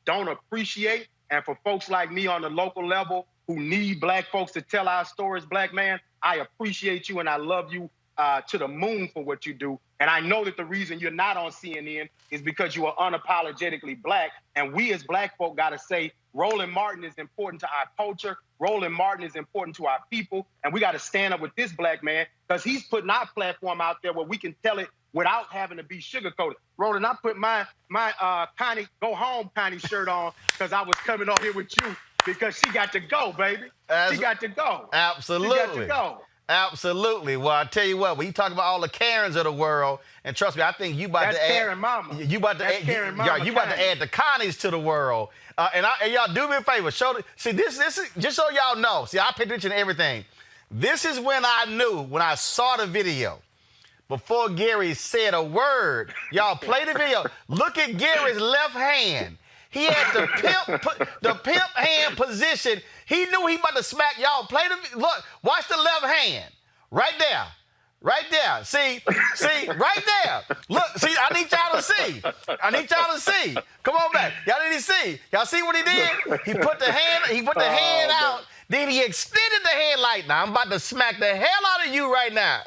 don't appreciate. And for folks like me on the local level who need Black folks to tell our stories, Black man, I appreciate you and I love you to the moon for what you do. And I know that the reason you're not on CNN is because you are unapologetically Black. And we as Black folk got to say, Roland Martin is important to our culture. Roland Martin is important to our people. And we got to stand up with this Black man, because he's putting our platform out there where we can tell it without having to be sugarcoated. Roland, I put my Connie, go home Connie shirt on because I was coming on here with you, because she got to go, baby. She got to go. Absolutely. She got to go. Absolutely. Well, I tell you what, when you talk about all the Karens of the world, and trust me, I think you about That's to add Karen Mama. You about to That's add, Karen Mama you about to add the Connies to the world. And y'all do me a favor. See, this is just so y'all know. See, I pay attention to everything. This is when I knew, when I saw the video, before Gary said a word. Y'all play the video. Look at Gary's left hand. He had the pimp hand position. He knew he about to smack y'all. Look, watch the left hand. Right there. Right there. See, right there. Look, see, I need y'all to see. I need y'all to see. Come on back. Y'all need to see. Y'all see what he did? He put the hand out, then he extended the hand like, now I'm about to smack the hell out of you right now.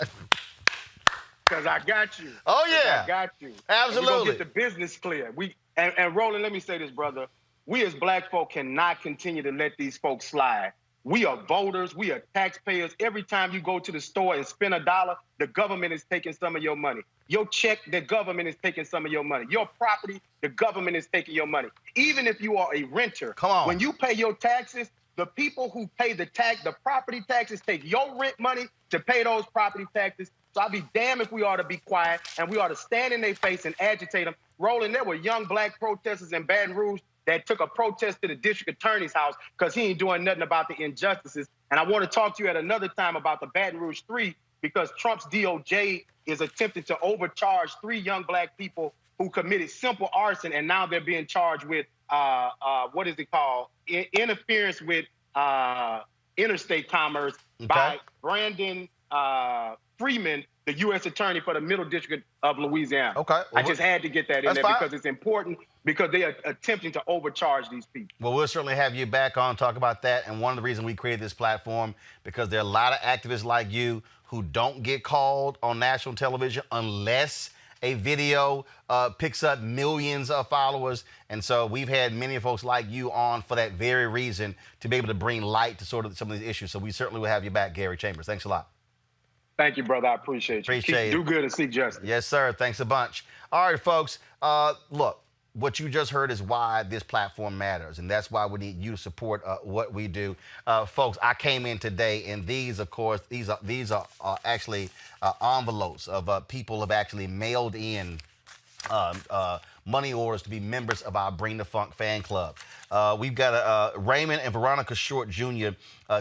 Because I got you. Oh, yeah. I got you. Absolutely. We're going to get the business clear. And Roland, let me say this, brother. We as Black folk cannot continue to let these folks slide. We are voters. We are taxpayers. Every time you go to the store and spend $1, the government is taking some of your money. Your check, the government is taking some of your money. Your property, the government is taking your money. Even if you are a renter, when you pay your taxes, the people who pay the property taxes, take your rent money to pay those property taxes. So I'd be damned if we ought to be quiet and we ought to stand in their face and agitate them. Roland, there were young Black protesters in Baton Rouge that took a protest to the district attorney's house because he ain't doing nothing about the injustices. And I want to talk to you at another time about the Baton Rouge 3, because Trump's DOJ is attempting to overcharge 3 young Black people who committed simple arson, and now they're being charged with, what is it called? Interference with interstate commerce by Brandon Freeman the U.S. Attorney for the Middle District of Louisiana. Okay. Well, I just had to get that in there fine. because it's important, because they are attempting to overcharge these people. Well, we'll certainly have you back on, talk about that. And one of the reasons we created this platform, because there are a lot of activists like you who don't get called on national television unless a video picks up millions of followers. And so we've had many folks like you on for that very reason, to be able to bring light to sort of some of these issues. So we certainly will have you back, Gary Chambers. Thanks a lot. Thank you, brother. I appreciate you. Appreciate it. Do good and seek justice. Yes, sir. Thanks a bunch. All right, folks. Look, what you just heard is why this platform matters, and that's why we need you to support what we do. Folks, I came in today, and these, of course, these are actually envelopes of people have actually mailed in money orders to be members of our Bring the Funk fan club. We've got Raymond and Veronica Short Jr.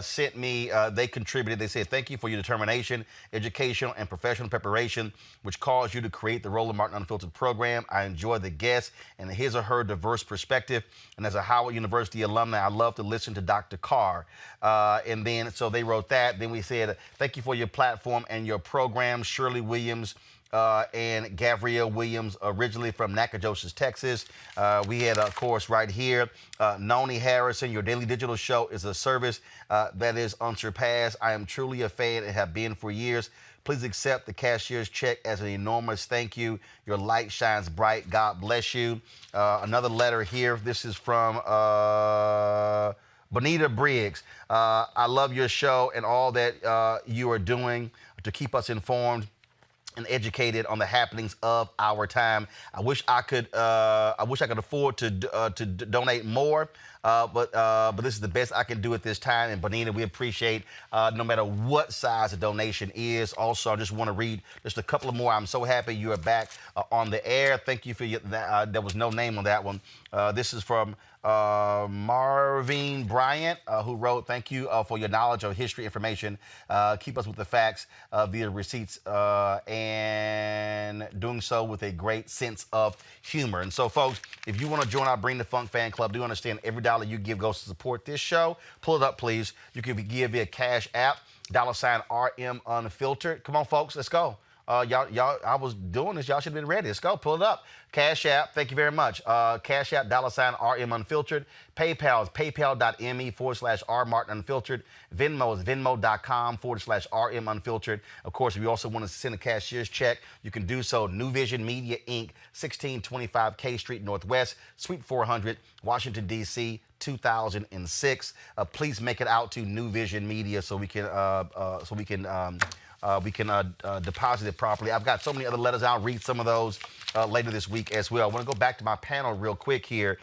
Sent me, they contributed. They said, thank you for your determination, educational, and professional preparation, which caused you to create the Roland Martin Unfiltered program. I enjoy the guests and his or her diverse perspective. And as a Howard University alumni, I love to listen to Dr. Carr. And then, so they wrote that. Then we said, thank you for your platform and your program, Shirley Williams, and Gabrielle Williams, originally from Nacogdoches, Texas. We had, of course, right here, Noni Harrison. Your daily digital show is a service that is unsurpassed. I am truly a fan and have been for years. Please accept the cashier's check as an enormous thank you. Your light shines bright. God bless you. Another letter here. This is from Bonita Briggs. I love your show and all that you are doing to keep us informed and educated on the happenings of our time. I wish I could afford to donate more, but this is the best I can do at this time. And Bonita, we appreciate no matter what size the donation is. Also, I just want to read just a couple of more. I'm so happy you are back on the air. Thank you for your, there was no name on that one. This is from Marvin Bryant, who wrote, thank you for your knowledge of history information. Keep us with the facts via receipts and doing so with a great sense of humor. And so, folks, if you want to join our Bring the Funk fan club, do understand every dollar you give goes to support this show. Pull it up, please. You can give via Cash App, $RM Unfiltered. Come on, folks, let's go. Y'all, I was doing this. Y'all should have been ready. Let's go. Pull it up. Cash App. Thank you very much. Cash App, $RM Unfiltered. PayPal is paypal.me/R Martin Unfiltered. Venmo is venmo.com/RM Unfiltered. Of course, if you also want to send a cashier's check, you can do so. New Vision Media, Inc., 1625 K Street Northwest, Suite 400, Washington, D.C., 2006. Please make it out to New Vision Media so we can deposit it properly. I've got so many other letters. I'll read some of those later this week as well. I want to go back to my panel real quick here.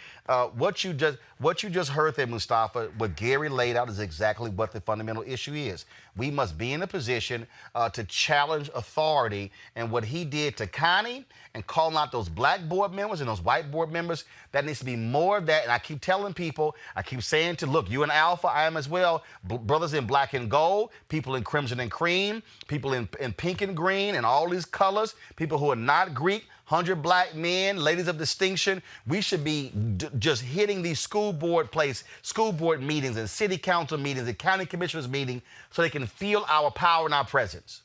What you just heard there, Mustafa, what Gary laid out is exactly what the fundamental issue is. We must be in a position to challenge authority, and what he did to Connie and calling out those black board members and those white board members, that needs to be more of that. And I keep telling people, I keep saying to, look, you in Alpha, I am as well, brothers in black and gold, people in crimson and cream, people in pink and green and all these colors, people who are not Greek, 100 black men, ladies of distinction. We should be just hitting these school board meetings and city council meetings and county commissioners meetings so they can feel our power and our presence.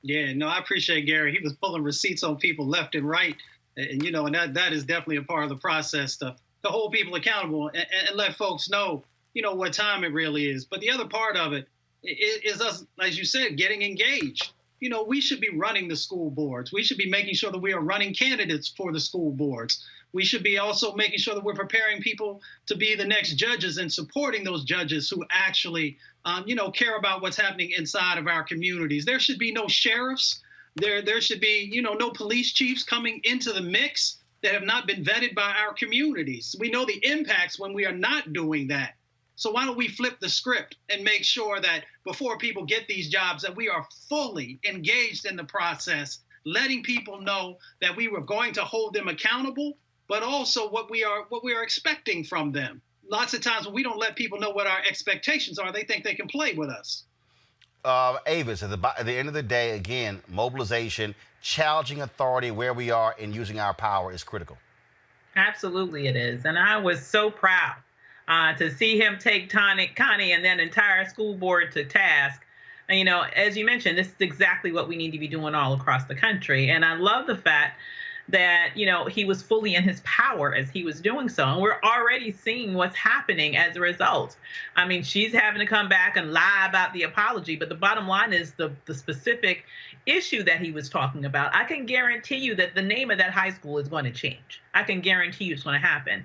Yeah, no, I appreciate Gary. He was pulling receipts on people left and right. And you know, and that is definitely a part of the process to hold people accountable and let folks know, you know, what time it really is. But the other part of it is us, as you said, getting engaged. You know, we should be running the school boards. We should be making sure that we are running candidates for the school boards. We should be also making sure that we're preparing people to be the next judges and supporting those judges who actually, you know, care about what's happening inside of our communities. There should be no sheriffs. There should be, you know, no police chiefs coming into the mix that have not been vetted by our communities. We know the impacts when we are not doing that. So why don't we flip the script and make sure that before people get these jobs, that we are fully engaged in the process, letting people know that we were going to hold them accountable, but also what we are expecting from them. Lots of times when we don't let people know what our expectations are, they think they can play with us. Avis, at the end of the day, again, mobilization, challenging authority where we are and using our power is critical. Absolutely it is. And I was so proud to see him take Connie and that entire school board to task You know, as you mentioned, this is exactly what we need to be doing all across the country. And I love the fact that, you know, he was fully in his power as he was doing so. And we're already seeing what's happening as a result. I mean, she's having to come back and lie about the apology. But the bottom line is the specific issue that he was talking about. I can guarantee you that the name of that high school is going to change. I can guarantee you it's going to happen.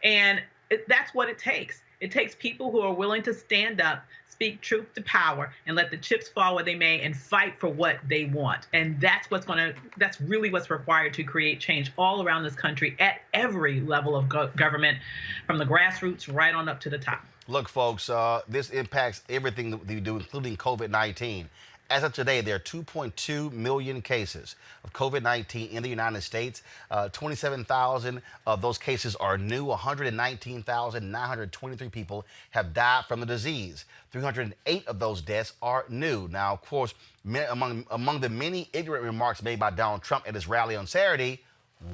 And that's what it takes. It takes people who are willing to stand up, speak truth to power, and let the chips fall where they may, and fight for what they want. And that's really what's required to create change all around this country at every level of government, from the grassroots right on up to the top. Look, folks, this impacts everything that we do, including COVID-19. As of today, there are 2.2 million cases of COVID-19 in the United States. 27,000 of those cases are new. 119,923 people have died from the disease. 308 of those deaths are new. Now, of course, among the many ignorant remarks made by Donald Trump at his rally on Saturday,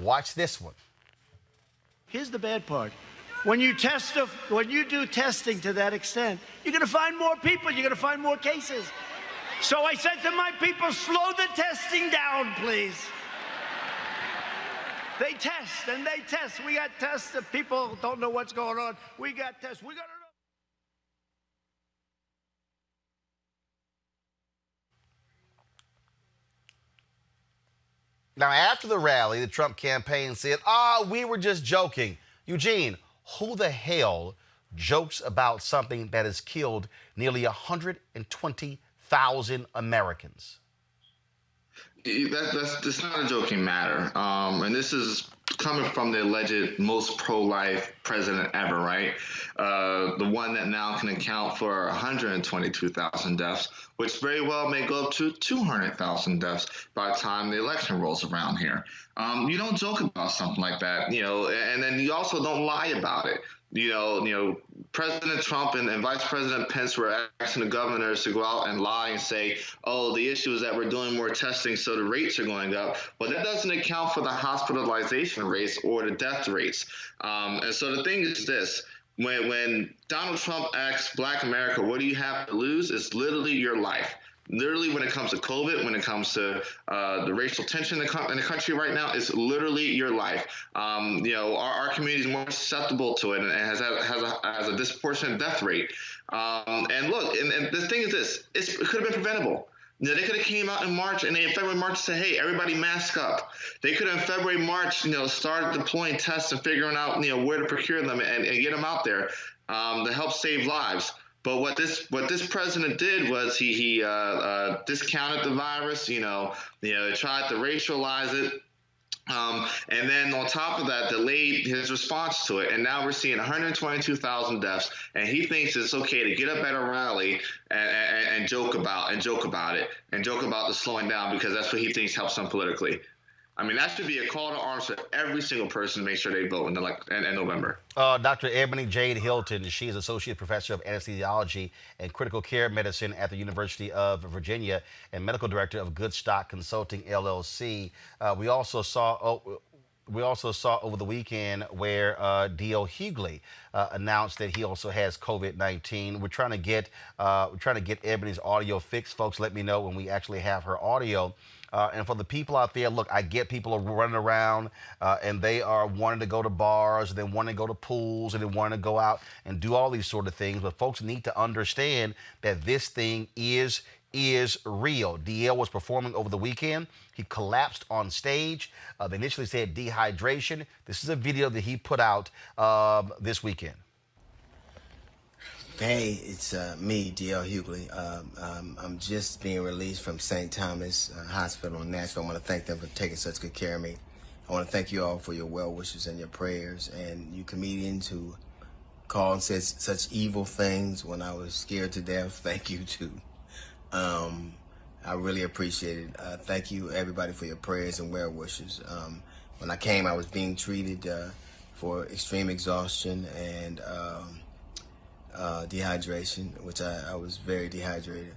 watch this one. Here's the bad part. When you do testing to that extent, you're going to find more people. You're going to find more cases. So I said to my people, slow the testing down, please. They test and they test. We got tests. If people don't know what's going on, we got tests. We got to know. Now, after the rally, the Trump campaign said, we were just joking. Eugene, who the hell jokes about something that has killed nearly 120,000 Americans? That's not a joking matter. And this is coming from the alleged most pro-life president ever, right? The one that now can account for 122,000 deaths, which very well may go up to 200,000 deaths by the time the election rolls around here. You don't joke about something like that, and then you also don't lie about it. President Trump and Vice President Pence were asking the governors to go out and lie and say, the issue is that we're doing more testing, so the rates are going up. Well, that doesn't account for the hospitalization rates or the death rates. And so the thing is this. When Donald Trump asks Black America, what do you have to lose? It's literally your life. Literally, when it comes to COVID, when it comes to the racial tension in the country right now, it's literally your life. Our community is more susceptible to it and has a disproportionate death rate. And look, and the thing is this, it could have been preventable. They could have came out in March and in February, March said, hey, everybody mask up. They could have in February, March, started deploying tests and figuring out, where to procure them and get them out there to help save lives. But what this president did was he discounted the virus, tried to racialize it. And then on top of that, delayed his response to it. And now we're seeing 122,000 deaths. And he thinks it's okay to get up at a rally and joke about it and joke about the slowing down, because that's what he thinks helps him politically. I mean, that should be a call to arms for every single person to make sure they vote in November. Dr. Ebony Jade Hilton, she's Associate Professor of Anesthesiology and Critical Care Medicine at the University of Virginia and Medical Director of Good Stock Consulting, LLC. We also saw over the weekend where D.L. Hughley announced that he also has COVID-19. We're trying to get Ebony's audio fixed. Folks, let me know when we actually have her audio. And for the people out there, look, I get people are running around and they are wanting to go to bars, and they want to go to pools, and they want to go out and do all these sort of things. But folks need to understand that this thing is real. DL was performing over the weekend. He collapsed on stage. They initially said dehydration. This is a video that he put out this weekend. Hey, it's me, D.L. Hughley. I'm just being released from St. Thomas Hospital in Nashville. I want to thank them for taking such good care of me. I want to thank you all for your well wishes and your prayers, and you comedians who called and said such evil things when I was scared to death. Thank you too. I really appreciate it. Thank you, everybody, for your prayers and well wishes. When I came, I was being treated for extreme exhaustion and dehydration, which I was very dehydrated,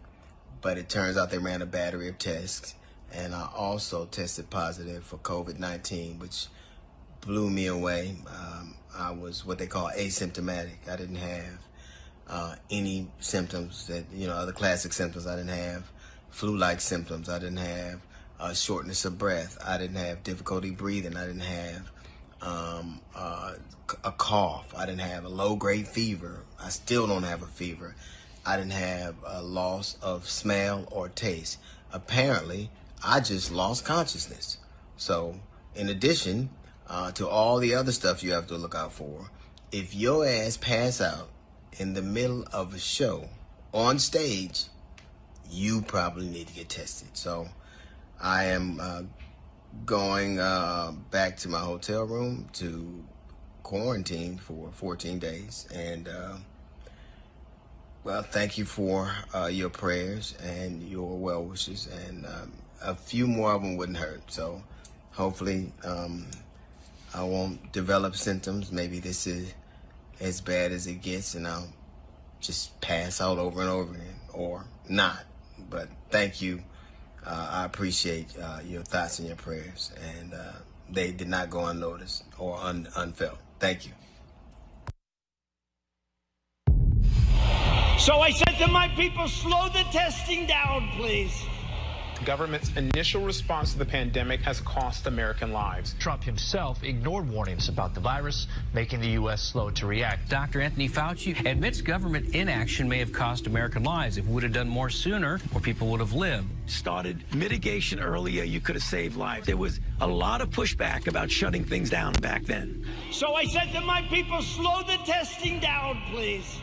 but it turns out they ran a battery of tests, and I also tested positive for COVID-19, which blew me away. I was what they call asymptomatic. I didn't have any symptoms that, other classic symptoms I didn't have, flu-like symptoms I didn't have, shortness of breath I didn't have, difficulty breathing I didn't have, a cough I didn't have, a low-grade fever. I still don't have a fever. I didn't have a loss of smell or taste. Apparently, I just lost consciousness. So, in addition to all the other stuff you have to look out for, if your ass pass out in the middle of a show on stage, you probably need to get tested. So, I am going back to my hotel room to quarantine for 14 days. And, well, thank you for your prayers and your well wishes. And a few more of them wouldn't hurt. So hopefully I won't develop symptoms. Maybe this is as bad as it gets and I'll just pass out over and over again, or not. But thank you. I appreciate your thoughts and your prayers, and they did not go unnoticed or unfelt. Thank you. So I said to my people, slow the testing down, please. The government's initial response to the pandemic has cost American lives. Trump himself ignored warnings about the virus, making the U.S. slow to react. Dr. Anthony Fauci admits government inaction may have cost American lives. If we would have done more sooner, more people would have lived. Started mitigation earlier, you could have saved lives. There was a lot of pushback about shutting things down back then. So I said to my people, slow the testing down, please.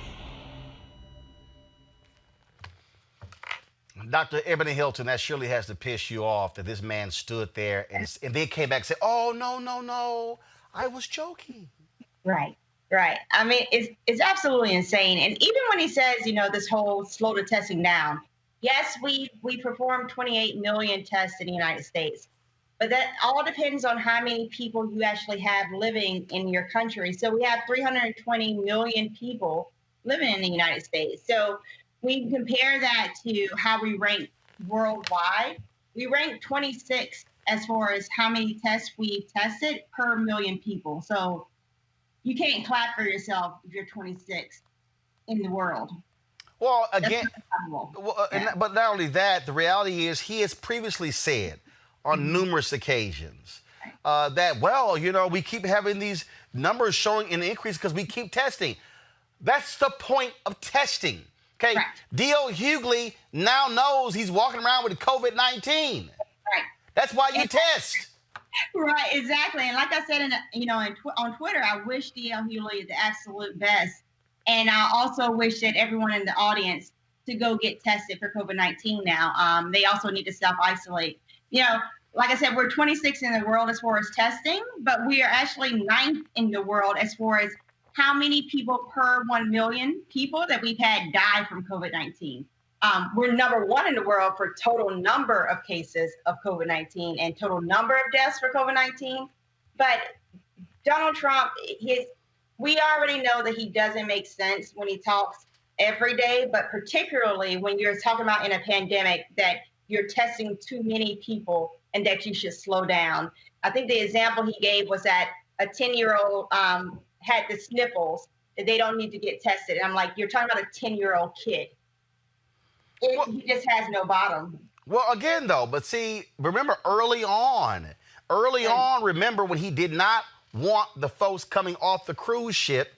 Dr. Ebony Hilton, that surely has to piss you off that this man stood there and then came back and said, oh, no, I was joking. Right. I mean, it's absolutely insane. And even when he says, this whole slow the testing down, yes, we performed 28 million tests in the United States, but that all depends on how many people you actually have living in your country. So we have 320 million people living in the United States. So we compare that to how we rank worldwide. We rank 26 as far as how many tests we've tested per million people. So you can't clap for yourself if you're 26 in the world. Well, again, but not only that, the reality is he has previously said on numerous occasions that, we keep having these numbers showing an increase because we keep testing. That's the point of testing. Okay, D.L. Hughley now knows he's walking around with COVID-19. Right. That's why you test. Right, exactly. And like I said, on Twitter, I wish D.L. Hughley the absolute best. And I also wish that everyone in the audience to go get tested for COVID-19 now. They also need to self-isolate. Like I said, we're 26 in the world as far as testing, but we are actually 9th in the world as far as how many people per 1 million people that we've had die from COVID-19. We're number 1 in the world for total number of cases of COVID-19 and total number of deaths for COVID-19. But Donald Trump, we already know that he doesn't make sense when he talks every day, but particularly when you're talking about in a pandemic that you're testing too many people and that you should slow down. I think the example he gave was that a 10-year-old had the sniffles, that they don't need to get tested. And I'm like, you're talking about a 10-year-old kid. He just has no bottom. Well, again, though, but see, remember early on, remember when he did not want the folks coming off the cruise ship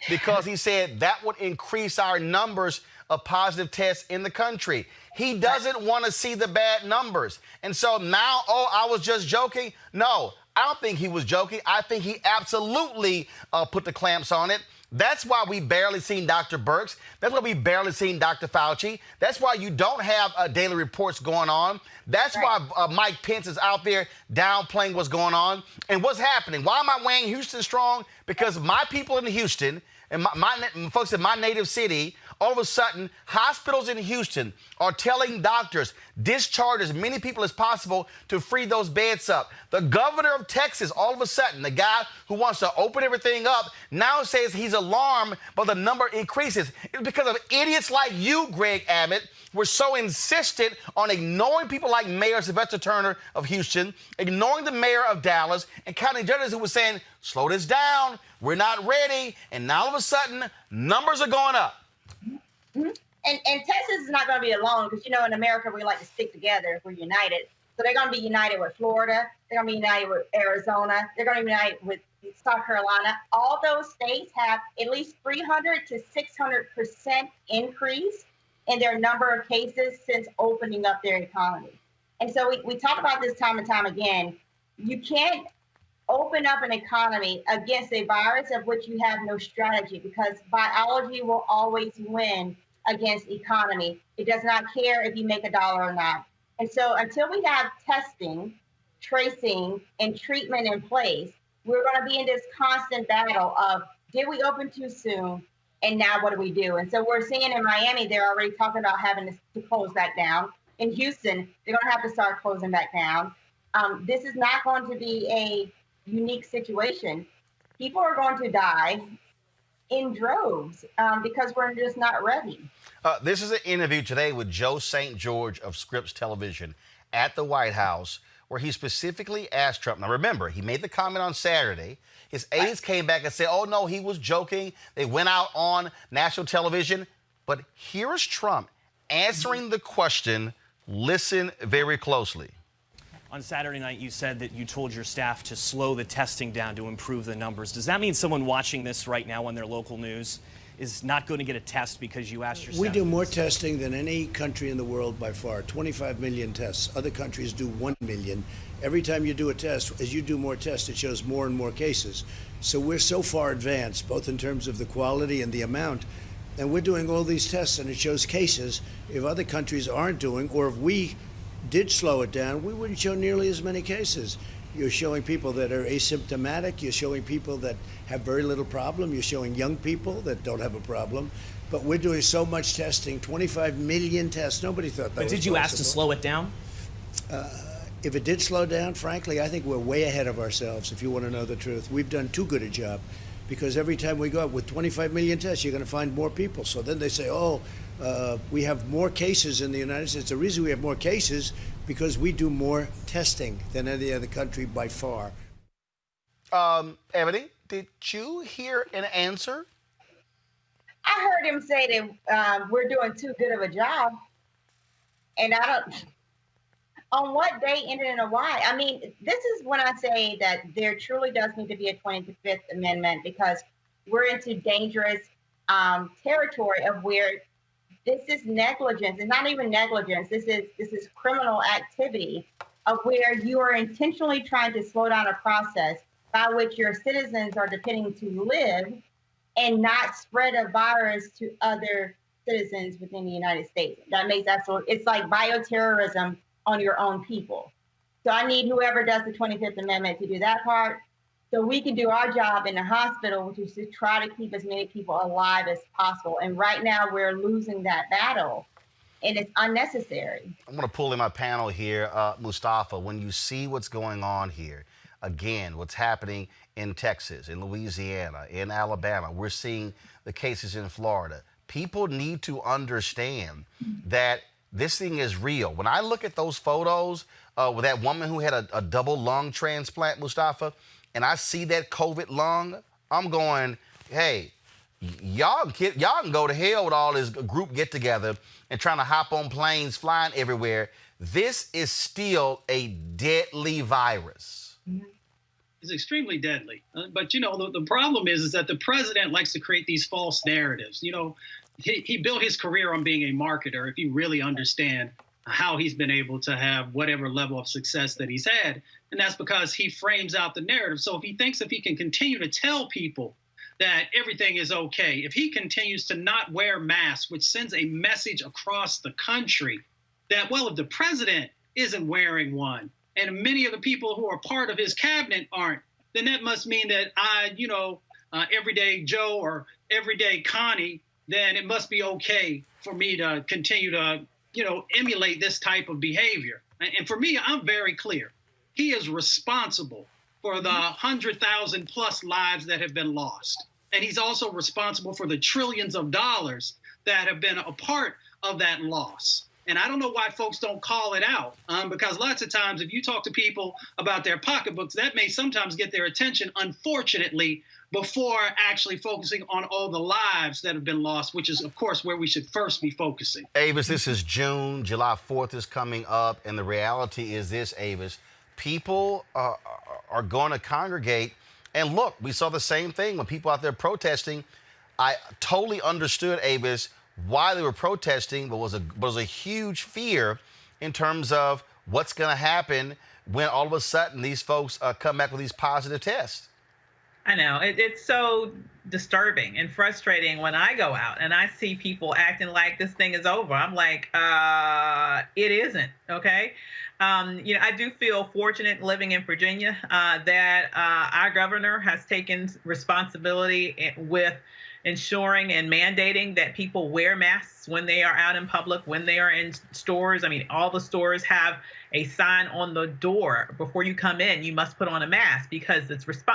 because he said that would increase our numbers of positive tests in the country. He doesn't want to see the bad numbers. And so now, I was just joking. No, I don't think he was joking. I think he absolutely put the clamps on it. That's why we barely seen Dr. Birx. That's why we barely seen Dr. Fauci. That's why you don't have daily reports going on. That's why Mike Pence is out there downplaying what's going on. And what's happening? Why am I weighing Houston strong? Because my people in Houston and my folks in my native city, all of a sudden, hospitals in Houston are telling doctors, discharge as many people as possible to free those beds up. The governor of Texas, all of a sudden, the guy who wants to open everything up, now says he's alarmed by the number increases. It's because of idiots like you, Greg Abbott, who are so insistent on ignoring people like Mayor Sylvester Turner of Houston, ignoring the mayor of Dallas, and county judges who were saying, slow this down, we're not ready. And now all of a sudden, numbers are going up. And Texas is not going to be alone because, in America, we like to stick together. We're united. So they're going to be united with Florida. They're going to be united with Arizona. They're going to be united with South Carolina. All those states have at least 300 to 600% increase in their number of cases since opening up their economy. And so we talk about this time and time again. You can't open up an economy against a virus of which you have no strategy, because biology will always win against economy. It does not care if you make a dollar or not. And so until we have testing, tracing, and treatment in place, we're going to be in this constant battle of, did we open too soon? And now what do we do? And so we're seeing in Miami, they're already talking about having to close back down. In Houston, they're going to have to start closing back down. This is not going to be a unique situation. People are going to die in droves because we're just not ready. This is an interview today with Joe St. George of Scripps Television at the White House, where he specifically asked Trump. Now, remember, he made the comment on Saturday. His aides came back and said, oh, no, he was joking. They went out on national television. But here is Trump answering the question. Listen very closely. On Saturday night, you said that you told your staff to slow the testing down to improve the numbers. Does that mean someone watching this right now on their local news is not going to get a test because you asked your staff? We do more testing than any country in the world by far. 25 million tests. Other countries do 1 million. Every time you do a test, as you do more tests, it shows more and more cases. So we're so far advanced, both in terms of the quality and the amount. And we're doing all these tests, and it shows cases. If other countries aren't doing, or if we did slow it down, we wouldn't show nearly as many cases. You're showing people that are asymptomatic. You're showing people that have very little problem. You're showing young people that don't have a problem. But we're doing so much testing, 25 million tests. Nobody thought that was possible. But did you ask to slow it down? If it did slow down, frankly, I think we're way ahead of ourselves, if you want to know the truth. We've done too good a job, because every time we go out with 25 million tests, you're going to find more people. So then they say, we have more cases in the United States. The reason we have more cases because we do more testing than any other country by far. Ebony, did you hear an answer? I heard him say that we're doing too good of a job. And I don't, on what day ended in a why? I mean, this is when I say that there truly does need to be a 25th Amendment, because we're into dangerous territory of where this is negligence, and not even negligence. This is criminal activity of where you are intentionally trying to slow down a process by which your citizens are depending to live and not spread a virus to other citizens within the United States. That makes it's like bioterrorism on your own people. So I need whoever does the 25th Amendment to do that part, so we can do our job in the hospital, which is to try to keep as many people alive as possible. And right now we're losing that battle, and it's unnecessary. I'm going to pull in my panel here, Mustafa. When you see what's going on here, again, what's happening in Texas, in Louisiana, in Alabama, we're seeing the cases in Florida. People need to understand that this thing is real. When I look at those photos with that woman who had a double lung transplant, Mustafa, and I see that COVID lung, I'm going, hey, y'all can go to hell with all this group get together and trying to hop on planes, flying everywhere. This is still a deadly virus. It's extremely deadly. But, the problem is that the president likes to create these false narratives. He built his career on being a marketer, if you really understand how he's been able to have whatever level of success that he's had. And that's because he frames out the narrative. So if he thinks if he can continue to tell people that everything is okay, if he continues to not wear masks, which sends a message across the country that, well, if the president isn't wearing one and many of the people who are part of his cabinet aren't, then that must mean that everyday Joe or everyday Connie, then it must be okay for me to continue to, emulate this type of behavior. And for me, I'm very clear. He is responsible for the 100,000 plus lives that have been lost. And he's also responsible for the trillions of dollars that have been a part of that loss. And I don't know why folks don't call it out, because lots of times if you talk to people about their pocketbooks, that may sometimes get their attention, unfortunately, before actually focusing on all the lives that have been lost, which is, of course, where we should first be focusing. Avis, this is June. July 4th is coming up. And the reality is this, Avis, people are going to congregate. And look, we saw the same thing when people out there protesting. I totally understood, Avis, why they were protesting, but was a huge fear in terms of what's going to happen when all of a sudden these folks come back with these positive tests. I know. It's so disturbing and frustrating when I go out and I see people acting like this thing is over. I'm like, it isn't, okay? I do feel fortunate living in Virginia that our governor has taken responsibility with ensuring and mandating that people wear masks when they are out in public, when they are in stores. I mean, all the stores have a sign on the door. Before you come in, you must put on a mask because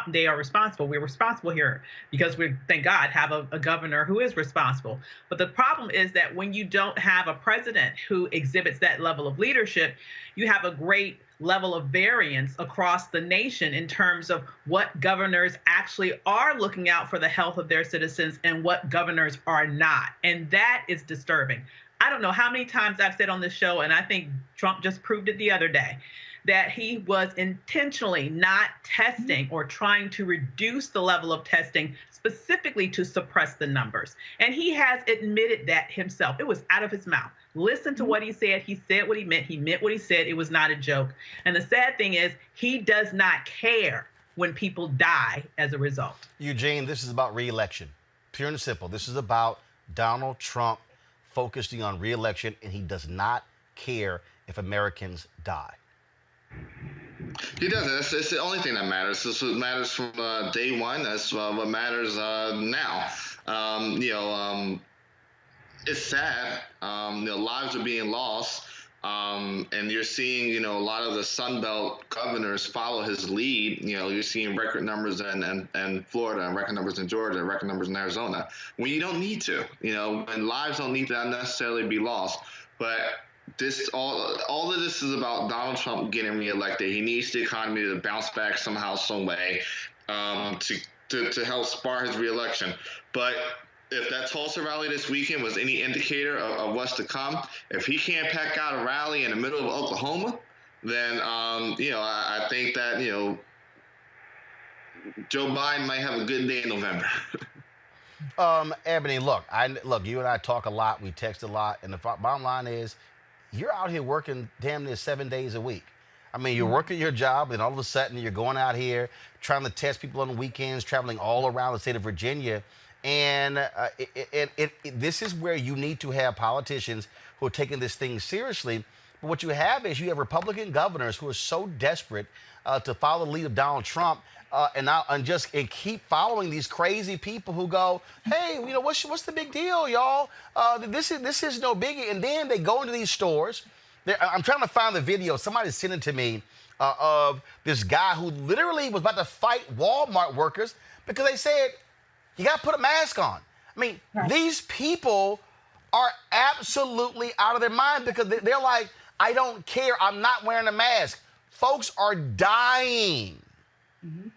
they are responsible. We're responsible here because we, thank God, have a governor who is responsible. But the problem is that when you don't have a president who exhibits that level of leadership, you have a great level of variance across the nation in terms of what governors actually are looking out for the health of their citizens and what governors are not. And that is disturbing. I don't know how many times I've said on this show, and I think Trump just proved it the other day, that he was intentionally not testing or trying to reduce the level of testing specifically to suppress the numbers. And he has admitted that himself. It was out of his mouth. Listen to what he said. He said what he meant what he said. It was not a joke. And the sad thing is he does not care when people die as a result. Eugene, this is about re-election. Pure and simple. This is about Donald Trump focusing on re-election, and he does not care if Americans die. He doesn't. It's the only thing that matters. This is what matters from day one. That's what matters now. It's sad. Lives are being lost. And you're seeing, a lot of the Sun Belt governors follow his lead. You're seeing record numbers in Florida and record numbers in Georgia, record numbers in Arizona, when you don't need to, and lives don't need to necessarily be lost. But all of this is about Donald Trump getting reelected. He needs the economy to bounce back somehow, some way, to help spar his reelection. But if that Tulsa rally this weekend was any indicator of what's to come, if he can't pack out a rally in the middle of Oklahoma, then I think that Joe Biden might have a good day in November. Ebony, look, you and I talk a lot, we text a lot, and the bottom line is you're out here working damn near 7 days a week. I mean, you're working your job, and all of a sudden you're going out here trying to test people on the weekends, traveling all around the state of Virginia. And this is where you need to have politicians who are taking this thing seriously. But what you have is you have Republican governors who are so desperate to follow the lead of Donald Trump and keep following these crazy people who go, hey, what's the big deal, y'all? This is no biggie. And then they go into these stores. I'm trying to find the video. Somebody sent it to me of this guy who literally was about to fight Walmart workers because they said, you got to put a mask on. I mean, These people are absolutely out of their mind because they're like, I don't care. I'm not wearing a mask. Folks are dying. Mm-hmm.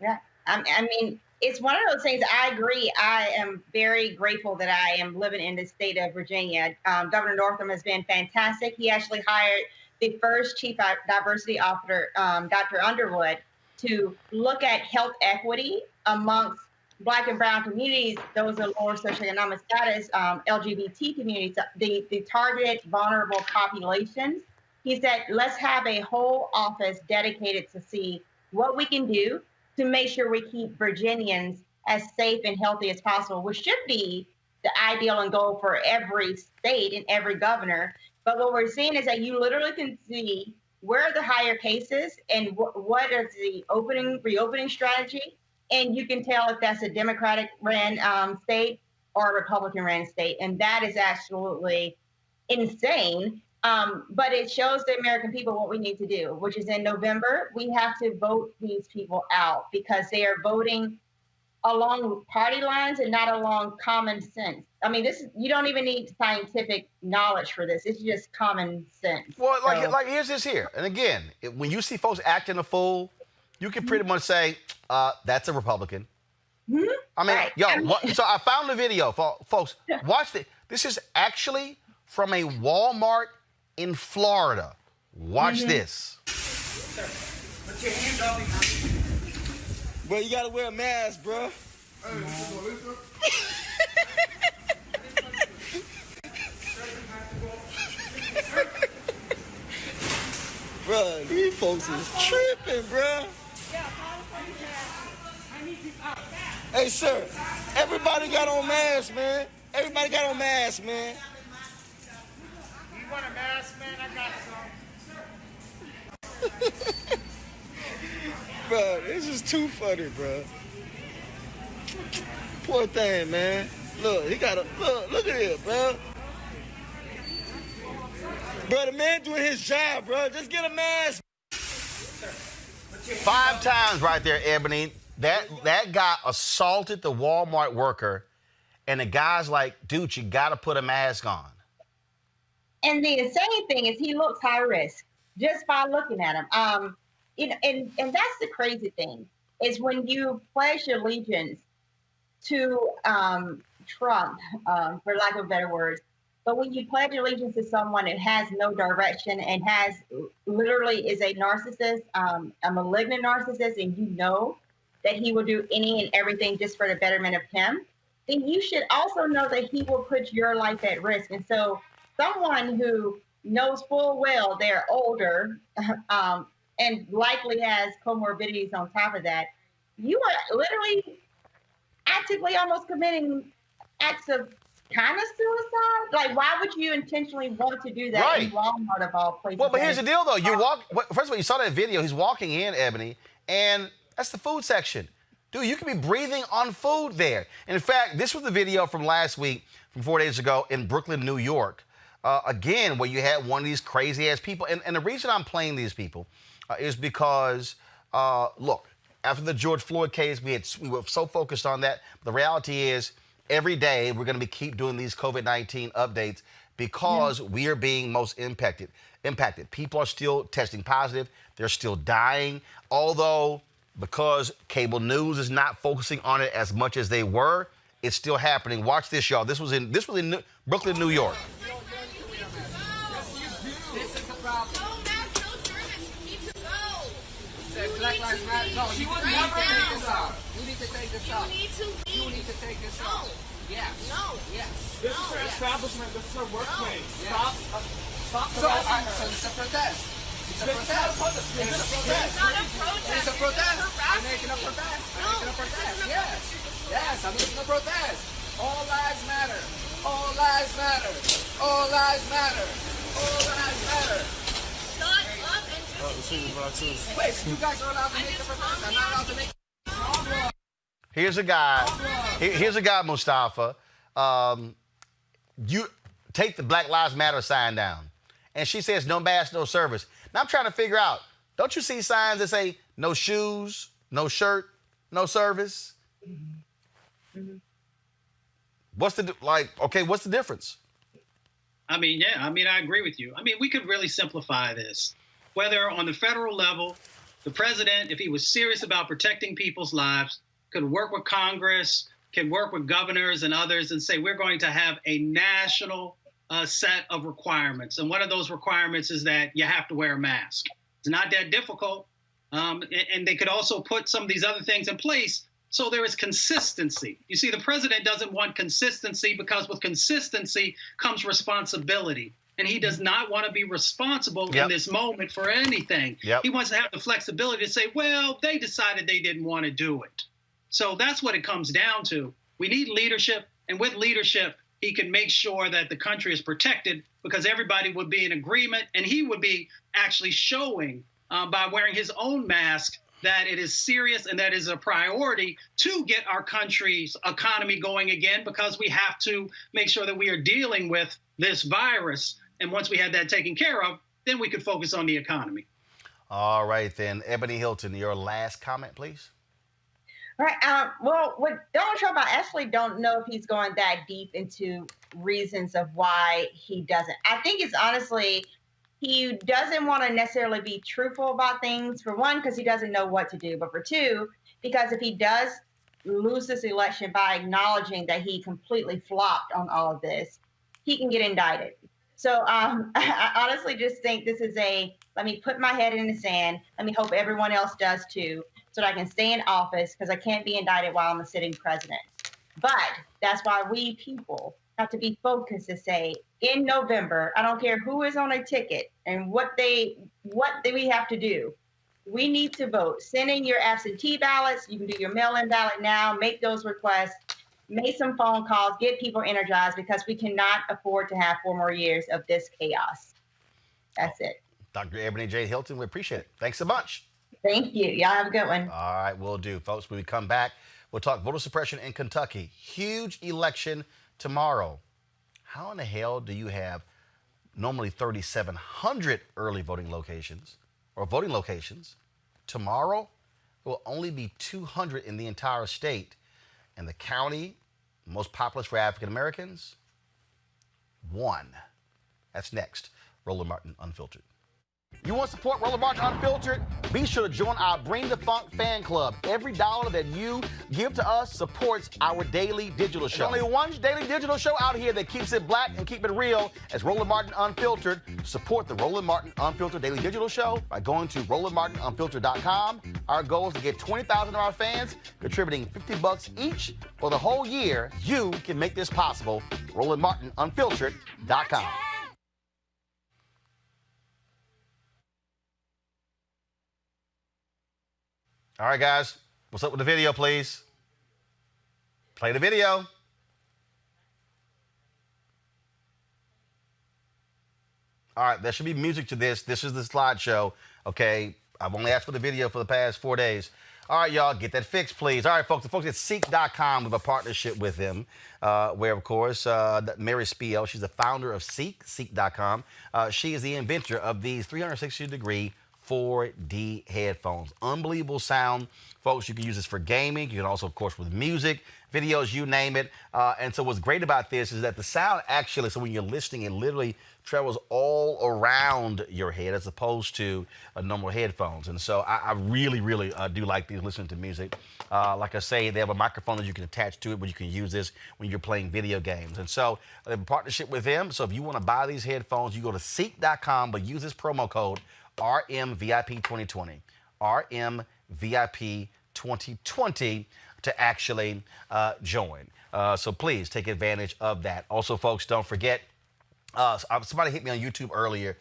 Yeah. I mean, it's one of those things. I agree. I am very grateful that I am living in the state of Virginia. Governor Northam has been fantastic. He actually hired the first chief diversity officer, Dr. Underwood, to look at health equity amongst Black and brown communities, those are lower socioeconomic status, LGBT communities, the targeted vulnerable populations. He said, let's have a whole office dedicated to see what we can do to make sure we keep Virginians as safe and healthy as possible, which should be the ideal and goal for every state and every governor. But what we're seeing is that you literally can see where are the higher cases and what is the reopening strategy. And you can tell if that's a Democratic ran state or a Republican ran state. And that is absolutely insane. But it shows the American people what we need to do, which is in November, we have to vote these people out because they are voting along party lines and not along common sense. I mean, you don't even need scientific knowledge for this. It's just common sense. Well, like here's this here. And again, when you see folks acting a fool, you can pretty much say, that's a Republican. Mm-hmm. I mean, right. So I found the video, folks. Watch it. This is actually from a Walmart in Florida. Watch this. Put your hands up. Bro, you gotta wear a mask, bro. Bro, these folks is tripping, bro. Hey, sir, everybody got on masks, man. Everybody got on masks, man. You want a mask, man? I got some. Bro, this is too funny, bro. Poor thing, man. Look, he got a look at it, bro. Bro, the man doing his job, bro. Just get a mask. 5 times right there, Ebony. That guy assaulted the Walmart worker, and the guy's like, dude, you got to put a mask on. And the insane thing is he looks high risk just by looking at him. And that's the crazy thing, is when you pledge allegiance to Trump, for lack of better words, but when you pledge allegiance to someone that has no direction and literally is a narcissist, a malignant narcissist, and you know that he will do any and everything just for the betterment of him, then you should also know that he will put your life at risk. And so someone who knows full well they're older and likely has comorbidities on top of that, you are literally actively almost committing acts of kind of suicide. Like, why would you intentionally want to do that in Walmart of all places? Well, but here's the deal, though. First of all, you saw that video. He's walking in, Ebony, and that's the food section. Dude, you could be breathing on food there. And in fact, this was the video from last week, from 4 days ago in Brooklyn, New York. Again, where you had one of these crazy-ass people. And the reason I'm playing these people is because, look, after the George Floyd case, we were so focused on that. But the reality is, every day we're going to keep doing these COVID-19 updates because we are being most impacted. People are still testing positive. They're still dying. Although, because cable news is not focusing on it as much as they were, it's still happening. Watch this, y'all. This was in Brooklyn, New York. Black Lives Matter. No, she would never take this out. You need to take this out. You need to take this out. Yes. No. Yes. This is her establishment. This is her workplace. Stop. Stop. So it's a protest. It's a protest. It's not a protest. It's a protest. I'm making a protest. I'm making a protest. Yes. Yes. I'm making a protest. All lives matter. All lives matter. All lives matter. All lives matter. Shut up and just wait, you guys are allowed to make the protest. I'm not allowed to make. Here's a guy, Mustafa. You take the Black Lives Matter sign down. And she says, no mask, no service. Now I'm trying to figure out, don't you see signs that say no shoes, no shirt, no service? Mm-hmm. What's the difference? I mean, I agree with you. I mean, we could really simplify this. Whether on the federal level, the president, if he was serious about protecting people's lives, could work with Congress, can work with governors and others and say, we're going to have a national set of requirements. And one of those requirements is that you have to wear a mask. It's not that difficult. And they could also put some of these other things in place so there is consistency. You see, the president doesn't want consistency because with consistency comes responsibility. And he does not want to be responsible in this moment for anything. He wants to have the flexibility to say, well, they decided they didn't want to do it. So that's what it comes down to. We need leadership. And with leadership, he can make sure that the country is protected because everybody would be in agreement. And he would be actually showing by wearing his own mask that it is serious and that is a priority to get our country's economy going again, because we have to make sure that we are dealing with this virus. And once we had that taken care of, then we could focus on the economy. All right, then. Ebony Hilton, your last comment, please. Right. Well, with Donald Trump, I actually don't know if he's going that deep into reasons of why he doesn't. I think it's honestly, he doesn't want to necessarily be truthful about things, for one, because he doesn't know what to do, but for two, because if he does lose this election by acknowledging that he completely flopped on all of this, he can get indicted. So I honestly just think this is let me put my head in the sand. Let me hope everyone else does too, so that I can stay in office, because I can't be indicted while I'm a sitting president. But that's why we people have to be focused to say, in November, I don't care who is on a ticket and what do we have to do. We need to vote. Send in your absentee ballots. You can do your mail-in ballot now. Make those requests. Make some phone calls. Get people energized, because we cannot afford to have 4 more years of this chaos. That's it. Dr. Ebony J. Hilton, we appreciate it. Thanks so much. Thank you. Y'all have a good one. All right, we'll do. Folks, when we come back, we'll talk voter suppression in Kentucky. Huge election tomorrow. How in the hell do you have normally 3,700 early voting locations or voting locations? Tomorrow will only be 200 in the entire state. And the county most populous for African Americans, 1. That's next. Roland Martin Unfiltered. You want to support Roland Martin Unfiltered? Be sure to join our Bring the Funk fan club. Every dollar that you give to us supports our daily digital show. There's only one daily digital show out here that keeps it black and keep it real as Roland Martin Unfiltered. Support the Roland Martin Unfiltered daily digital show by going to RolandMartinUnfiltered.com. Our goal is to get 20,000 of our fans contributing $50 each for the whole year. You can make this possible. RolandMartinUnfiltered.com. All right, guys, what's up with the video, please? Play the video. All right, there should be music to this. This is the slideshow, okay? I've only asked for the video for the past 4 days. All right, y'all, get that fixed, please. All right, folks, the folks at Ceek.com, we have a partnership with them, where, of course, Mary Spiel, she's the founder of Ceek, Ceek.com. She is the inventor of these 360-degree 4D headphones. Unbelievable sound. Folks, you can use this for gaming. You can also, of course, with music, videos, you name it. And so what's great about this is that the sound actually, so when you're listening, it literally travels all around your head as opposed to normal headphones. And so I really, really do like these listening to music. Like I say, they have a microphone that you can attach to it, but you can use this when you're playing video games. And so they have a partnership with them. So if you want to buy these headphones, you go to Ceek.com, but use this promo code RMVIP2020, RMVIP2020 to actually join. So please take advantage of that. Also, folks, don't forget, somebody hit me on YouTube earlier.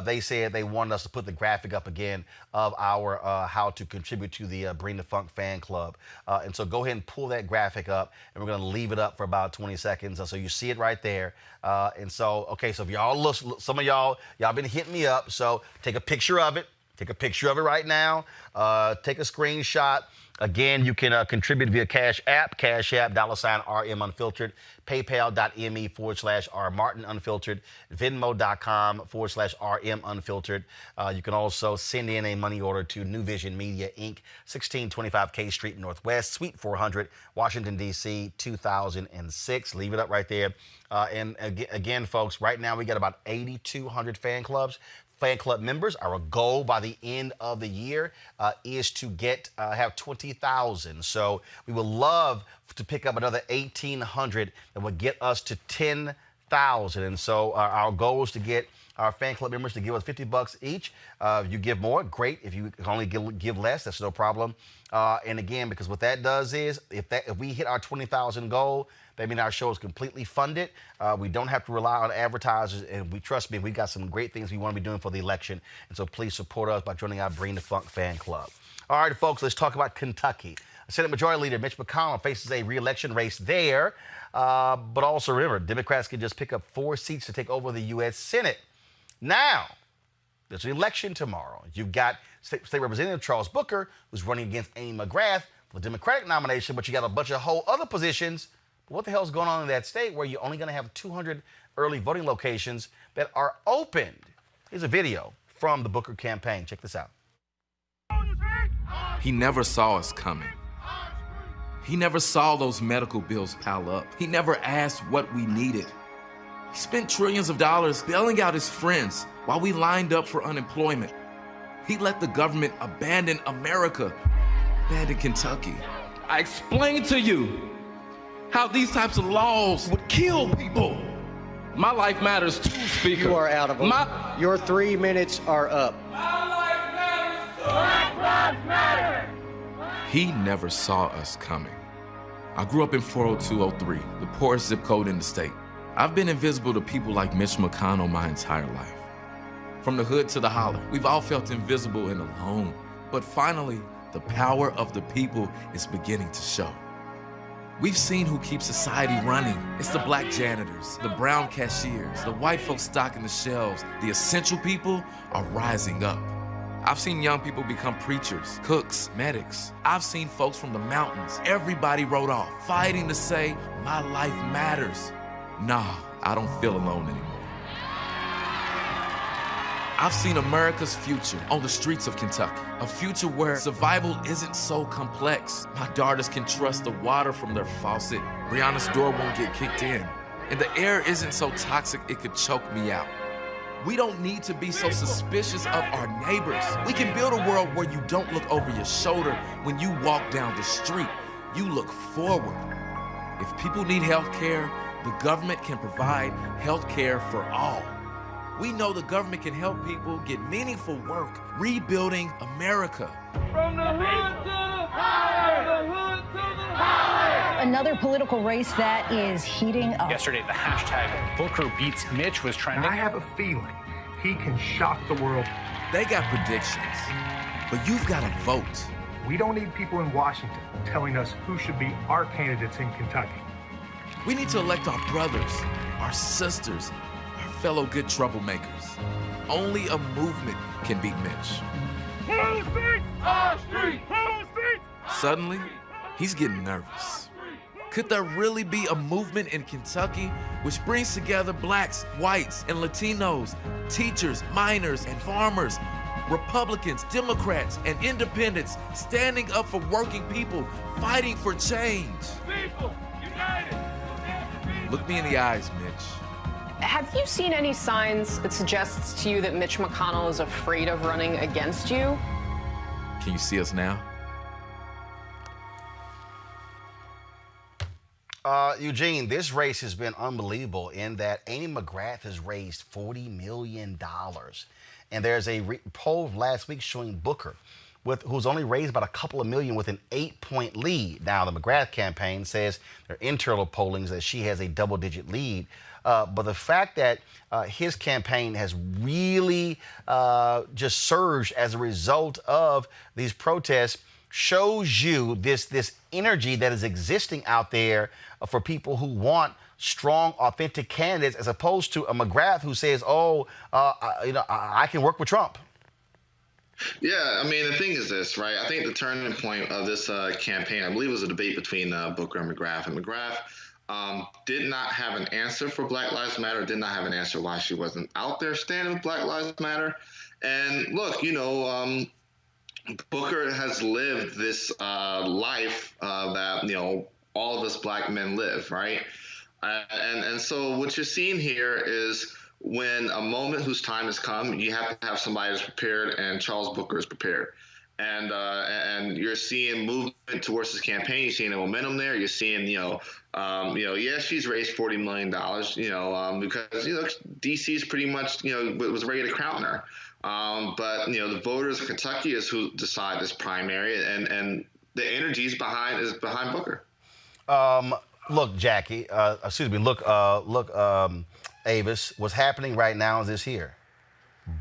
They said they wanted us to put the graphic up again of our how to contribute to the Bring the Funk fan club. And so go ahead and pull that graphic up, and we're going to leave it up for about 20 seconds. So you see it right there. And so, okay, so if y'all look, some of y'all been hitting me up. So take a picture of it. Take a picture of it right now. Take a screenshot. Again, you can contribute via Cash App, $RM Unfiltered, PayPal.me/R Martin Unfiltered, Venmo.com/RM Unfiltered. You can also send in a money order to New Vision Media, Inc., 1625 K Street Northwest, Suite 400, Washington, D.C., 2006. Leave it up right there. And again, folks, right now we got about 8,200 fan club members. Our goal by the end of the year is to have 20,000. So we would love to pick up another 1,800 that would get us to 10,000. And so our goal is to get our fan club members to give us $50 each. If you give more, great. If you can only give less, that's no problem. And again, because what that does is if we hit our 20,000 goal, that means our show is completely funded. We don't have to rely on advertisers, and trust me, we've got some great things we want to be doing for the election. And so please support us by joining our Bring the Funk fan club. All right, folks, let's talk about Kentucky. Senate Majority Leader Mitch McConnell faces a re-election race there. But also remember, Democrats can just pick up 4 seats to take over the U.S. Senate. Now, there's an election tomorrow. You've got State Representative Charles Booker, who's running against Amy McGrath for the Democratic nomination, but you got a bunch of whole other positions. What the hell is going on in that state where you're only going to have 200 early voting locations that are opened? Here's a video from the Booker campaign. Check this out. He never saw us coming. He never saw those medical bills pile up. He never asked what we needed. He spent trillions of dollars bailing out his friends while we lined up for unemployment. He let the government abandon America, abandon Kentucky. I explained to you how these types of laws would kill people. My life matters too, Speaker. You are out of order. Your 3 minutes are up. My life matters too. Black Lives Matter. He never saw us coming. I grew up in 40203, the poorest zip code in the state. I've been invisible to people like Mitch McConnell my entire life. From the hood to the holler, we've all felt invisible and alone. But finally, the power of the people is beginning to show. We've seen who keeps society running. It's the black janitors, the brown cashiers, the white folks stocking the shelves. The essential people are rising up. I've seen young people become preachers, cooks, medics. I've seen folks from the mountains. Everybody wrote off, fighting to say, my life matters. Nah, I don't feel alone anymore. I've seen America's future on the streets of Kentucky, a future where survival isn't so complex. My daughters can trust the water from their faucet. Brianna's door won't get kicked in. And the air isn't so toxic it could choke me out. We don't need to be so suspicious of our neighbors. We can build a world where you don't look over your shoulder when you walk down the street. You look forward. If people need health care, the government can provide health care for all. We know the government can help people get meaningful work, rebuilding America. From the hood to the highway, from the hood to the highway. Another political race that is heating up. Yesterday, the hashtag Booker beats Mitch was trending. I have a feeling he can shock the world. They got predictions, but you've got to vote. We don't need people in Washington telling us who should be our candidates in Kentucky. We need to elect our brothers, our sisters, our fellow good troublemakers. Only a movement can beat Mitch. Suddenly, he's getting nervous. Could there really be a movement in Kentucky which brings together blacks, whites, and Latinos, teachers, miners, and farmers, Republicans, Democrats, and independents standing up for working people, fighting for change? People, united! Look me in the eyes, Mitch. Have you seen any signs that suggests to you that Mitch McConnell is afraid of running against you? Can you see us now? Eugene, this race has been unbelievable in that Amy McGrath has raised $40 million. And there's a poll last week showing Booker, who's only raised about a couple of million with an 8-point lead. Now, the McGrath campaign says their internal pollings that she has a double-digit lead. But the fact that his campaign has really just surged as a result of these protests shows you this energy that is existing out there for people who want strong, authentic candidates, as opposed to a McGrath who says, I can work with Trump. Yeah, I mean, the thing is this, right? I think the turning point of this campaign, I believe, was a debate between Booker and McGrath. And McGrath did not have an answer for Black Lives Matter, did not have an answer why she wasn't out there standing with Black Lives Matter. And look, Booker has lived this life that, all of us black men live, right? And so what you're seeing here is when a moment whose time has come, you have to have somebody that's prepared, and Charles Booker is prepared. And you're seeing movement towards this campaign. You're seeing the momentum there. You're seeing, she's raised $40 million, because, D.C. is pretty much, was ready to crown her. But the voters of Kentucky is who decide this primary, and the energy is behind Booker. Look, Jackie. Avis. What's happening right now is this here: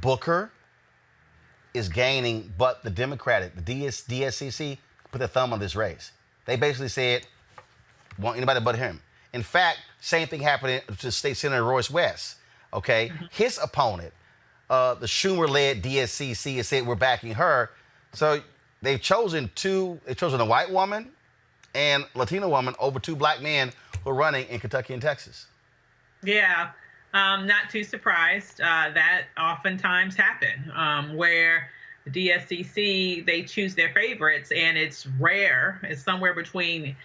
Booker is gaining, but the Democratic, the DSCC, put their thumb on this race. They basically said, "Want anybody but him." In fact, same thing happened to State Senator Royce West. Okay, his opponent, the Schumer-led DSCC, has said we're backing her. So they've chosen a white woman and Latino woman over two black men who are running in Kentucky and Texas. Yeah, not too surprised. That oftentimes happen where the DSCC, they choose their favorites, and it's rare. It's somewhere between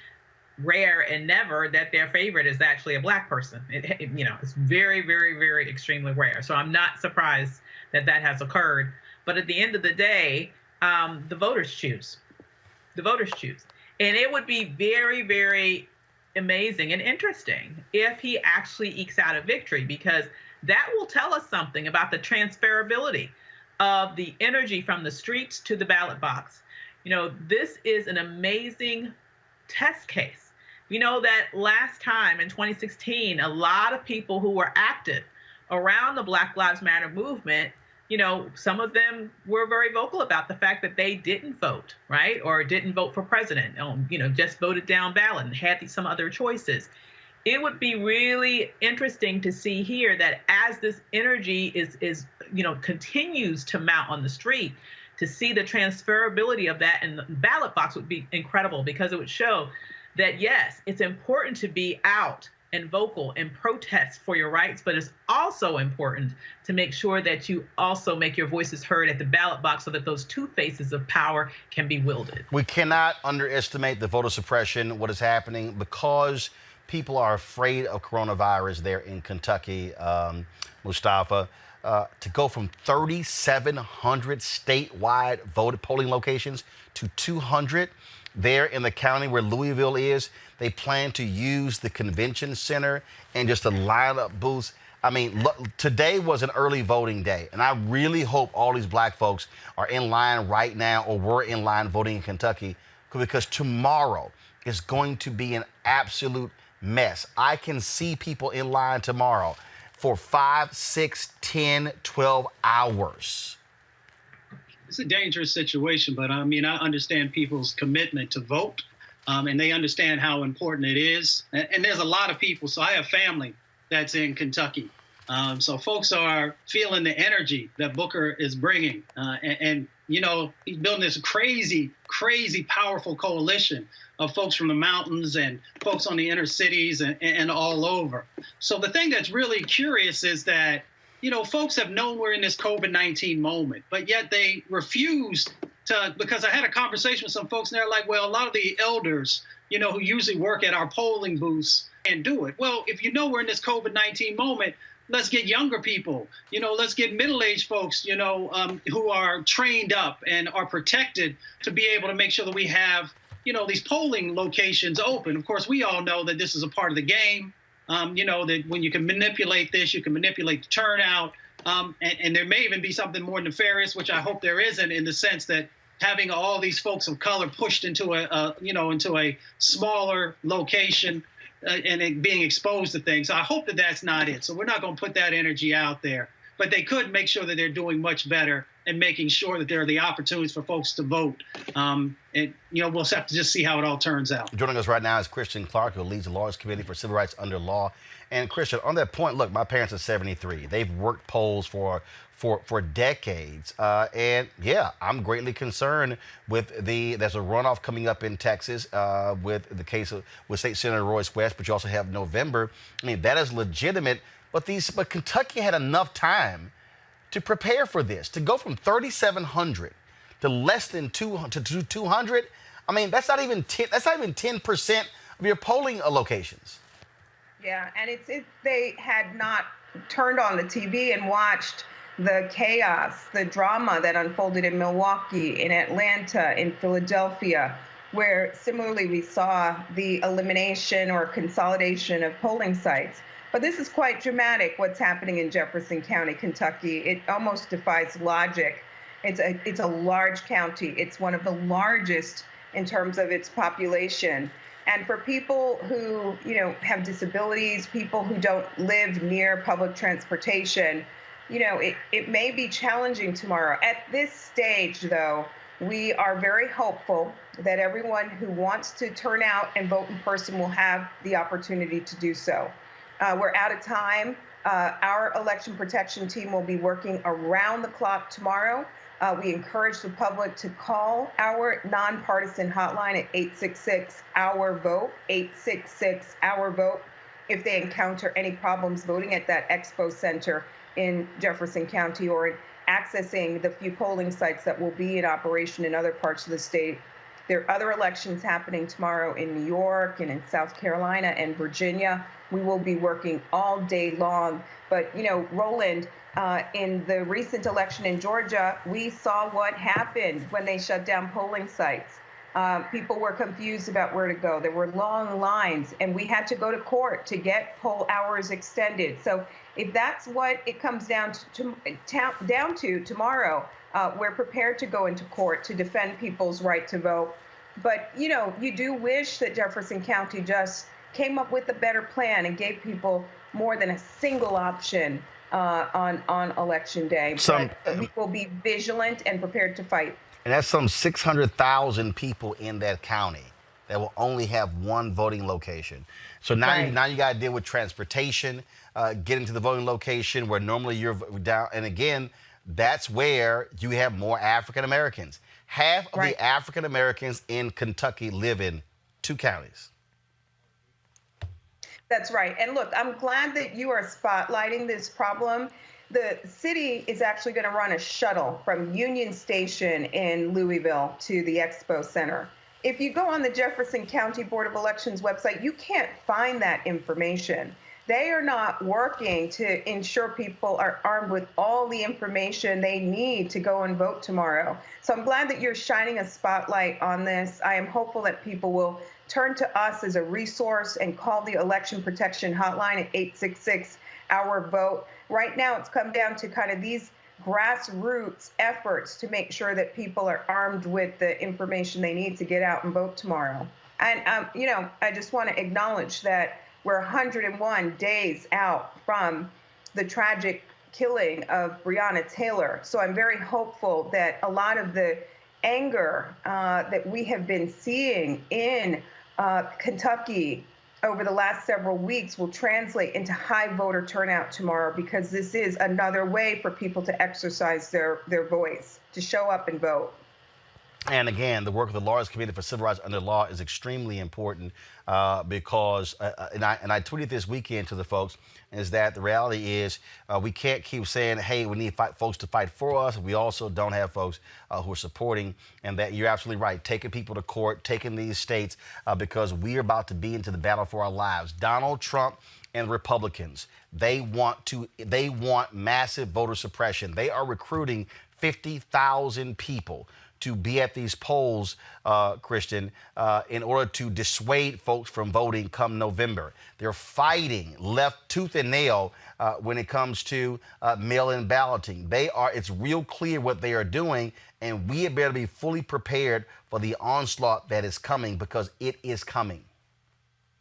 rare and never that their favorite is actually a Black person. It's very, very, very extremely rare. So I'm not surprised that that has occurred. But at the end of the day, the voters choose. The voters choose. And it would be very, very amazing and interesting if he actually ekes out a victory, because that will tell us something about the transferability of the energy from the streets to the ballot box. This is an amazing test case. We know that last time in 2016, a lot of people who were active around the Black Lives Matter movement, some of them were very vocal about the fact that they didn't vote, right? Or didn't vote for president, just voted down ballot and had some other choices. It would be really interesting to see here that as this energy is continues to mount on the street, to see the transferability of that in the ballot box would be incredible, because it would show that, yes, it's important to be out and vocal and protest for your rights, but it's also important to make sure that you also make your voices heard at the ballot box so that those two faces of power can be wielded. We cannot underestimate the voter suppression, what is happening, because people are afraid of coronavirus there in Kentucky, Mustafa. To go from 3,700 statewide polling locations to 200 there in the county where Louisville is. They plan to use the convention center and just to line up booths. I mean, look, today was an early voting day, and I really hope all these Black folks are in line right now, or were in line voting in Kentucky, because tomorrow is going to be an absolute mess. I can see people in line tomorrow for 5, 6, 10, 12 hours. It's a dangerous situation, but I understand people's commitment to vote, and they understand how important it is. And there's a lot of people. So I have family that's in Kentucky. So folks are feeling the energy that Booker is bringing. And he's building this crazy, crazy powerful coalition of folks from the mountains and folks on the inner cities and all over. So the thing that's really curious is that folks have known we're in this COVID-19 moment, but yet they refuse to, because I had a conversation with some folks and they're like, well, a lot of the elders, who usually work at our polling booths and do it. Well, if we're in this COVID-19 moment, let's get younger people, let's get middle-aged folks, who are trained up and are protected to be able to make sure that we have, these polling locations open. Of course, we all know that this is a part of the game. That when you can manipulate this, you can manipulate the turnout. And there may even be something more nefarious, which I hope there isn't, in the sense that having all these folks of color pushed into a smaller location and it being exposed to things. So I hope that that's not it. So we're not going to put that energy out there. But they could make sure that they're doing much better and making sure that there are the opportunities for folks to vote. And, we'll have to just see how it all turns out. Joining us right now is Christian Clark, who leads the Lawyers Committee for Civil Rights Under Law. And Christian, on that point, look, my parents are 73. They've worked polls for decades. And yeah, I'm greatly concerned with there's a runoff coming up in Texas with the case with State Senator Royce West, but you also have November. I mean, that is legitimate. But Kentucky had enough time to prepare for this, to go from 3,700 to less than 200. I mean, that's not even 10% of your polling locations. Yeah, and they had not turned on the TV and watched the chaos, the drama that unfolded in Milwaukee, in Atlanta, in Philadelphia, where similarly we saw the elimination or consolidation of polling sites. But this is quite dramatic, what's happening in Jefferson County, Kentucky. It almost defies logic. It's a large county. It's one of the largest in terms of its population. And for people who, have disabilities, people who don't live near public transportation, it may be challenging tomorrow. At this stage, though, we are very hopeful that everyone who wants to turn out and vote in person will have the opportunity to do so. We're out of time. Our election protection team will be working around the clock tomorrow. We encourage the public to call our nonpartisan hotline at 866-OUR-VOTE, 866-OUR-VOTE, if they encounter any problems voting at that expo center in Jefferson County or accessing the few polling sites that will be in operation in other parts of the state. There are other elections happening tomorrow in New York and in South Carolina and Virginia. We will be working all day long. But, you know, Roland, in the recent election in Georgia, we saw what happened when they shut down polling sites. People were confused about where to go. There were long lines, and we had to go to court to get poll hours extended. So if that's what it comes down to tomorrow, we're prepared to go into court to defend people's right to vote. But, you know, you do wish that Jefferson County just came up with a better plan and gave people more than a single option on election day. But we will be vigilant and prepared to fight. And that's some 600,000 people in that county that will only have one voting location. So now, now you got to deal with transportation, getting to the voting location where normally you're down. And again, that's where you have more African Americans. Half of the African Americans in Kentucky live in 2 counties. That's right. And look, I'm glad that you are spotlighting this problem. The city is actually going to run a shuttle from Union Station in Louisville to the Expo Center. If you go on the Jefferson County Board of Elections website, you can't find that information. They are not working to ensure people are armed with all the information they need to go and vote tomorrow. So I'm glad that you're shining a spotlight on this. I am hopeful that people will turn to us as a resource and call the Election Protection Hotline at 866-OUR-VOTE. Right now, it's come down to kind of these grassroots efforts to make sure that people are armed with the information they need to get out and vote tomorrow. And, you know, I just want to acknowledge that we're 101 days out from the tragic killing of Breonna Taylor. So I'm very hopeful that a lot of the anger that we have been seeing in Kentucky over the last several weeks will translate into high voter turnout tomorrow, because this is another way for people to exercise their voice, to show up and vote. And again, the work of the Lawyers Committee for Civil Rights Under Law is extremely important because, and I tweeted this weekend to the folks, is that the reality is we can't keep saying, hey, we need folks to fight for us. We also don't have folks who are supporting, and that you're absolutely right, taking people to court, taking these states, because we are about to be into the battle for our lives. Donald Trump and Republicans, they want massive voter suppression. They are recruiting 50,000 people to be at these polls, Christian, in order to dissuade folks from voting come November. They're fighting left tooth and nail when it comes to mail-in balloting. It's real clear what they are doing, and we had better be fully prepared for the onslaught that is coming, because it is coming.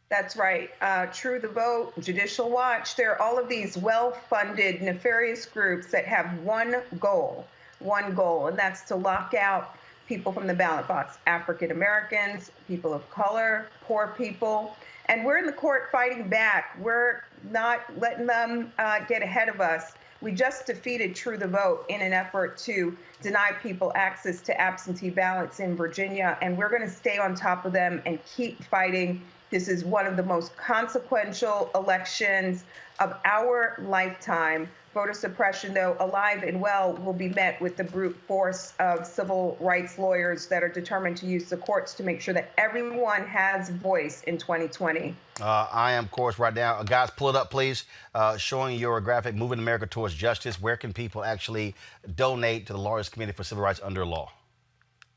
That's right. True the Vote, Judicial Watch, there are all of these well-funded, nefarious groups that have one goal, and that's to lock out people from the ballot box, African Americans, people of color, poor people. And we're in the court fighting back. We're not letting them get ahead of us. We just defeated True the Vote in an effort to deny people access to absentee ballots in Virginia, and we're going to stay on top of them and keep fighting. This is one of the most consequential elections of our lifetime. Voter suppression, though, alive and well, will be met with the brute force of civil rights lawyers that are determined to use the courts to make sure that everyone has voice in 2020. I am, of course, right now. Guys, pull it up, please. Showing your graphic, Moving America Towards Justice. Where can people actually donate to the Lawyers Committee for Civil Rights Under Law?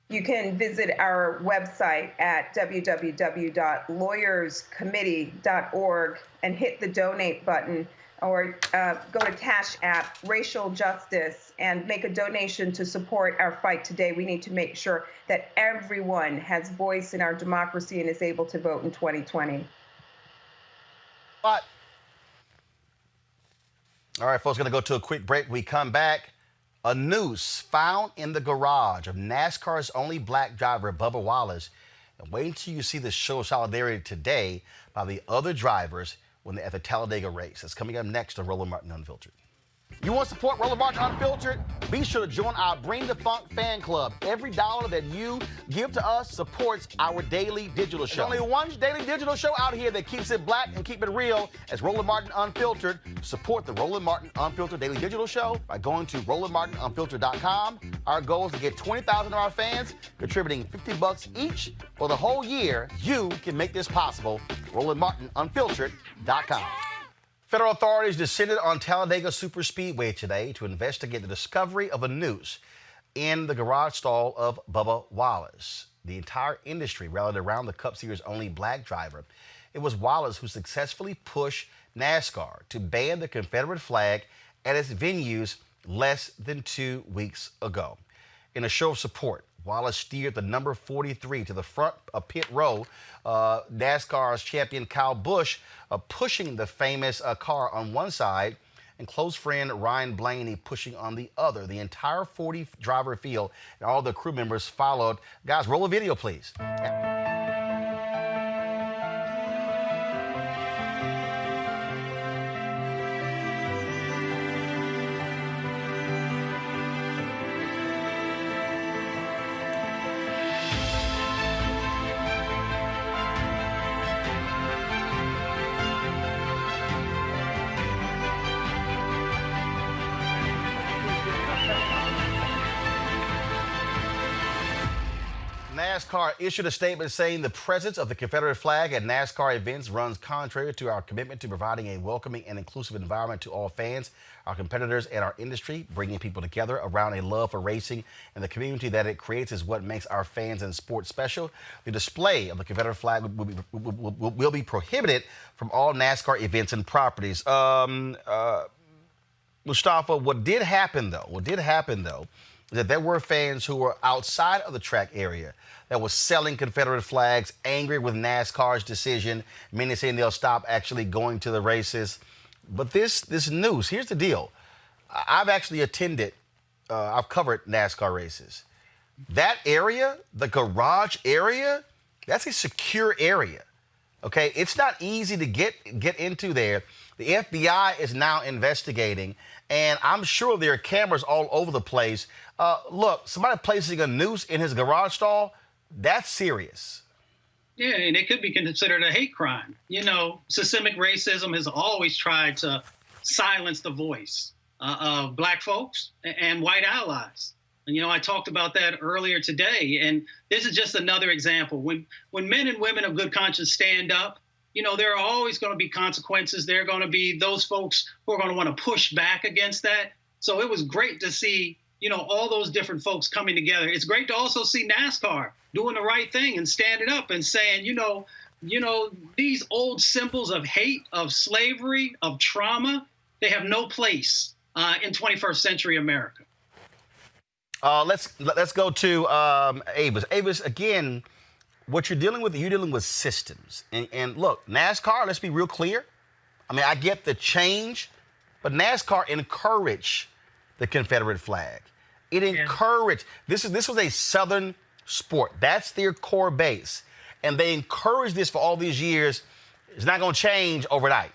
You can visit our website at www.lawyerscommittee.org and hit the donate button, or go to Cash App, Racial Justice, and make a donation to support our fight today. We need to make sure that everyone has voice in our democracy and is able to vote in 2020. All right, folks, going to go to a quick break. We come back. A noose found in the garage of NASCAR's only black driver, Bubba Wallace. And wait until you see the show of solidarity today by the other drivers at the Talladega race. That's coming up next on Roland Martin Unfiltered. You want to support Roland Martin Unfiltered? Be sure to join our Bring the Funk fan club. Every dollar that you give to us supports our daily digital show. There's only one daily digital show out here that keeps it black and keep it real as Roland Martin Unfiltered. Support the Roland Martin Unfiltered daily digital show by going to RolandMartinUnfiltered.com. Our goal is to get 20,000 of our fans contributing $50 each for the whole year. You can make this possible. RolandMartinUnfiltered.com. Federal authorities descended on Talladega Superspeedway today to investigate the discovery of a noose in the garage stall of Bubba Wallace. The entire industry rallied around the Cup Series' only black driver. It was Wallace who successfully pushed NASCAR to ban the Confederate flag at its venues less than 2 weeks ago. In a show of support, Wallace steered the number 43 to the front of pit row. NASCAR's champion Kyle Busch pushing the famous car on one side and close friend Ryan Blaney pushing on the other. The entire 40-driver field and all the crew members followed. Guys, roll a video, please. NASCAR issued a statement saying the presence of the Confederate flag at NASCAR events runs contrary to our commitment to providing a welcoming and inclusive environment to all fans, our competitors, and our industry. Bringing people together around a love for racing and the community that it creates is what makes our fans and sports special. The display of the Confederate flag will be prohibited from all NASCAR events and properties. Mustafa, what did happen though, is that there were fans who were outside of the track area that was selling Confederate flags, angry with NASCAR's decision, many saying they'll stop actually going to the races. But this news, here's the deal. I've actually attended, I've covered NASCAR races. That area, the garage area, that's a secure area. Okay, it's not easy to get into there. The FBI is now investigating, and I'm sure there are cameras all over the place. Look, somebody placing a noose in his garage stall, that's serious. Yeah, and it could be considered a hate crime. You know, systemic racism has always tried to silence the voice of black folks and white allies. And, you know, I talked about that earlier today, and this is just another example. When men and women of good conscience stand up, you know, there are always going to be consequences. There are going to be those folks who are going to want to push back against that. So it was great to see, you know, all those different folks coming together. It's great to also see NASCAR doing the right thing and standing up and saying, you know, these old symbols of hate, of slavery, of trauma, they have no place in 21st century America. Let's go to Avis. Avis, again, what you're dealing with systems. And look, NASCAR, let's be real clear. I mean, I get the change, but NASCAR encouraged the Confederate flag. It encouraged, this was a Southern sport. That's their core base. And they encouraged this for all these years. It's not going to change overnight.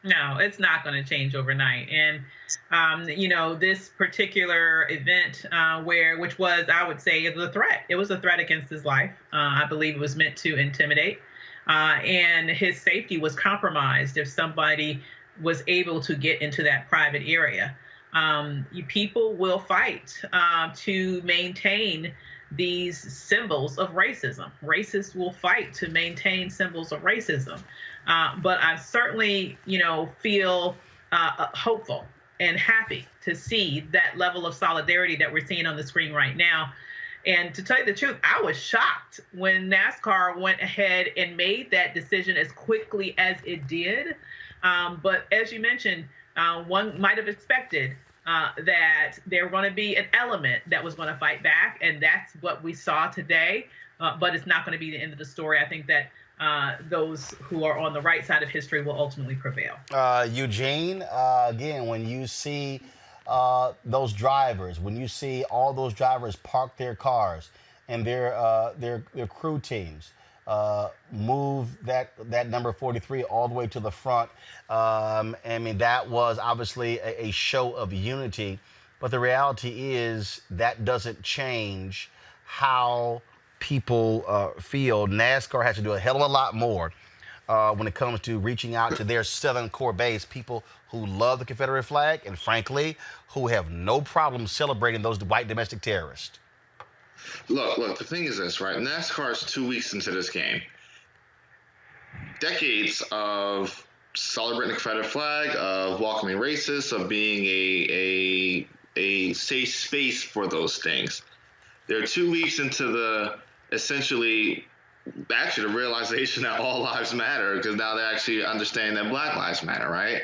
No, it's not going to change overnight. And, you know, this particular event which was, I would say, it was a threat. It was a threat against his life. I believe it was meant to intimidate. And his safety was compromised if somebody was able to get into that private area. People will fight to maintain these symbols of racism. Racists will fight to maintain symbols of racism. But I certainly, you know, feel hopeful and happy to see that level of solidarity that we're seeing on the screen right now. And to tell you the truth, I was shocked when NASCAR went ahead and made that decision as quickly as it did. But as you mentioned, one might have expected that there were going to be an element that was going to fight back, and that's what we saw today. But it's not going to be the end of the story. I think that those who are on the right side of history will ultimately prevail. Eugene, again, when you see those drivers, when you see all those drivers park their cars and their crew teams, move that number 43 all the way to the front. I mean, that was obviously a show of unity, but the reality is that doesn't change how people feel. NASCAR has to do a hell of a lot more when it comes to reaching out to their southern core base, people who love the Confederate flag and, frankly, who have no problem celebrating those white domestic terrorists. Look, the thing is this, right? NASCAR is 2 weeks into this game. Decades of celebrating the Confederate flag, of welcoming racists, of being a safe space for those things. They're 2 weeks into the realization that all lives matter, because now they actually understand that Black lives matter, right?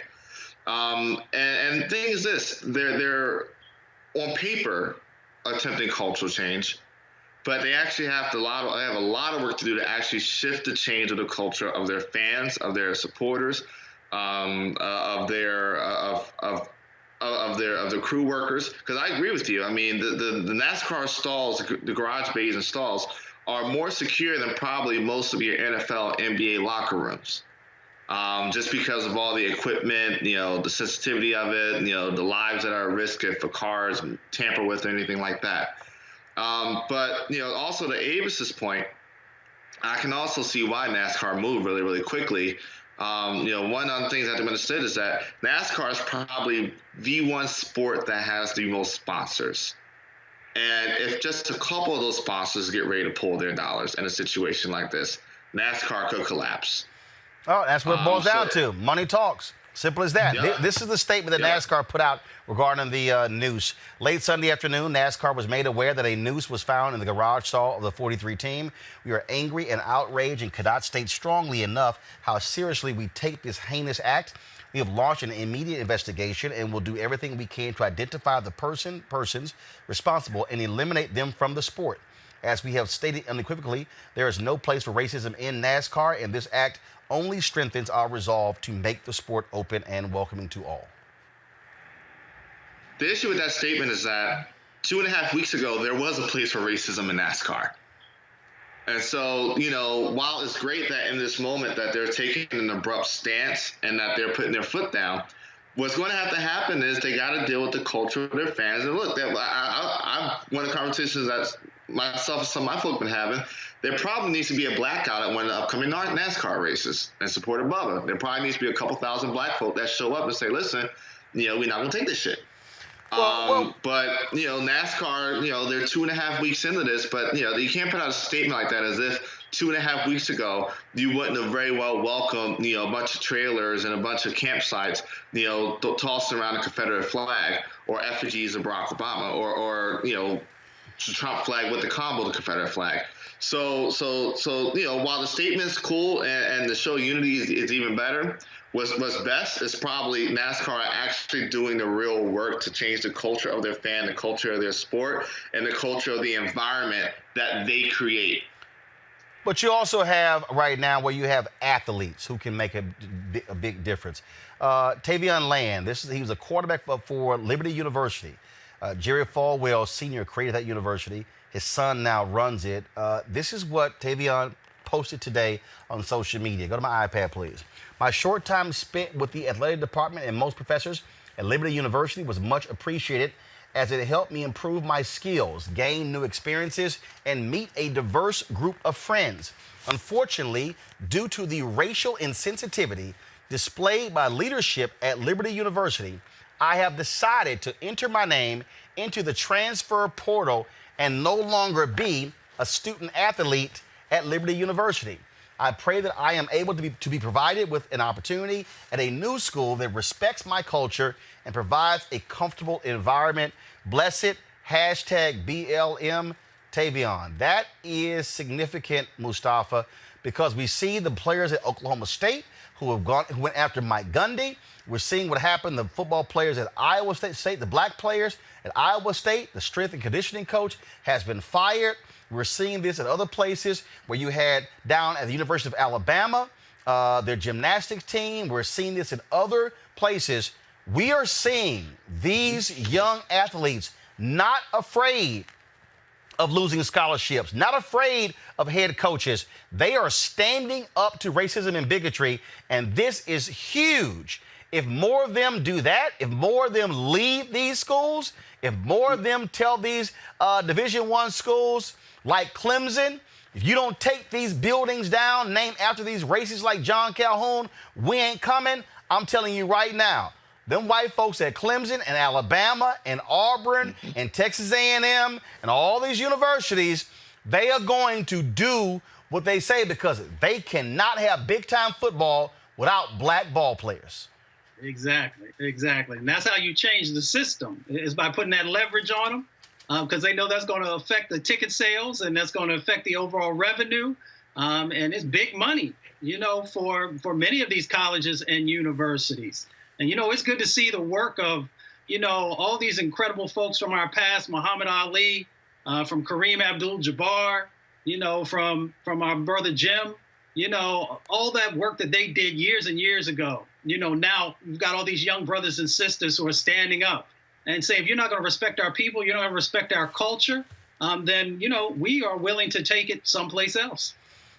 And the thing is this, they're on paper attempting cultural change, but they actually have a lot of work to do to actually shift the change of the culture of their fans, of their supporters, of their crew workers. Because I agree with you. I mean, the NASCAR stalls, the garage bays and stalls, are more secure than probably most of your NFL, NBA locker rooms. Just because of all the equipment, the sensitivity of it, the lives that are at risk if a car is tampered with or anything like that. But also to Avis's point, I can also see why NASCAR moved really, really quickly. One of the things that they've understood is that NASCAR is probably the one sport that has the most sponsors. And if just a couple of those sponsors get ready to pull their dollars in a situation like this, NASCAR could collapse. Oh, that's what it boils down to. Money talks. Simple as that. Yeah. This is the statement that NASCAR put out regarding the noose. Late Sunday afternoon, NASCAR was made aware that a noose was found in the garage stall of the 43 team. We are angry and outraged and cannot state strongly enough how seriously we take this heinous act. We have launched an immediate investigation and will do everything we can to identify the persons responsible and eliminate them from the sport. As we have stated unequivocally, there is no place for racism in NASCAR, and this act only strengthens our resolve to make the sport open and welcoming to all. The issue with that statement is that 2.5 weeks ago, there was a place for racism in NASCAR. And so, while it's great that in this moment that they're taking an abrupt stance and that they're putting their foot down, what's going to happen is they got to deal with the culture of their fans. And look, one of the conversations that myself and some of my folk been having, there probably needs to be a blackout at one of the upcoming NASCAR races in support of Bubba. There probably needs to be a couple thousand black folk that show up and say, listen, we're not going to take this shit. But NASCAR, they're 2.5 weeks into this, but, you can't put out a statement like that as if 2.5 weeks ago, you wouldn't have very well welcomed, a bunch of trailers and a bunch of campsites, tossed around the Confederate flag or effigies of Barack Obama or Trump flag with the combo of the Confederate flag. So while the statement's cool and the show unity is even better, what's best is probably NASCAR actually doing the real work to change the culture of their fan, the culture of their sport, and the culture of the environment that they create. But you also have right now where you have athletes who can make a big difference. Tavion Land, he was a quarterback for Liberty University. Jerry Falwell Sr. created that university. His son now runs it. This is what Tavion posted today on social media. Go to my iPad, please. My short time spent with the athletic department and most professors at Liberty University was much appreciated as it helped me improve my skills, gain new experiences, and meet a diverse group of friends. Unfortunately, due to the racial insensitivity displayed by leadership at Liberty University, I have decided to enter my name into the transfer portal and no longer be a student athlete at Liberty University. I pray that I am able to be provided with an opportunity at a new school that respects my culture and provides a comfortable environment. Bless it. #BLM Tavion. That is significant, Mustafa, because we see the players at Oklahoma State who went after Mike Gundy. We're seeing what happened to the football players at Iowa State, the black players at Iowa State. The strength and conditioning coach has been fired. We're seeing this at other places where you had down at the University of Alabama, their gymnastics team. We're seeing this in other places. We are seeing these young athletes not afraid of losing scholarships, not afraid of head coaches. They are standing up to racism and bigotry, and this is huge. If more of them do that, if more of them leave these schools, if more of them tell these Division I schools like Clemson, if you don't take these buildings down named after these racists like John Calhoun, we ain't coming. I'm telling you right now, them white folks at Clemson and Alabama and Auburn and Texas A&M and all these universities, they are going to do what they say because they cannot have big-time football without black ball players. Exactly. And that's how you change the system, is by putting that leverage on them, because they know that's going to affect the ticket sales and that's going to affect the overall revenue. And it's big money, for many of these colleges and universities. And, it's good to see the work of, all these incredible folks from our past, Muhammad Ali, from Kareem Abdul-Jabbar, from our brother Jim, all that work that they did years and years ago. Now we've got all these young brothers and sisters who are standing up and say, if you're not going to respect our people, you're not going to respect our culture, then, we are willing to take it someplace else.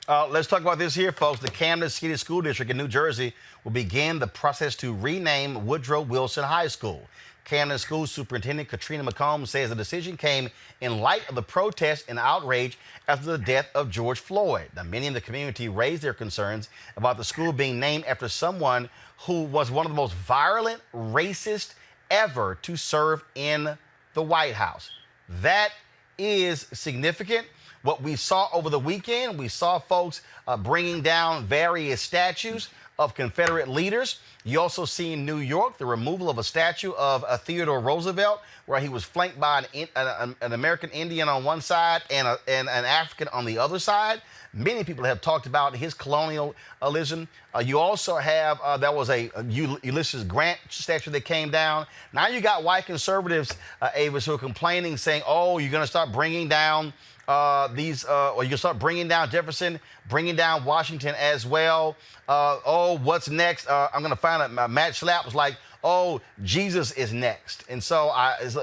Let's talk about this here, folks. The Camden City School District in New Jersey will begin the process to rename Woodrow Wilson High School. Camden School Superintendent Katrina McComb says the decision came in light of the protests and outrage after the death of George Floyd. Now, many in the community raised their concerns about the school being named after someone who was one of the most violent racists ever to serve in the White House. That is significant. What we saw over the weekend, we saw folks bringing down various statues of Confederate leaders. You also see in New York the removal of a statue of Theodore Roosevelt, where he was flanked by an American Indian on one side and an African on the other side. Many people have talked about his colonialism. You also have, there was a Ulysses Grant statue that came down. Now you got white conservatives, Avis, who are complaining, saying, oh, you're going to start bringing down or you start bringing down Jefferson, bringing down Washington as well. What's next? I'm going to find out. Matt Schlapp was like, oh, Jesus is next. And so, is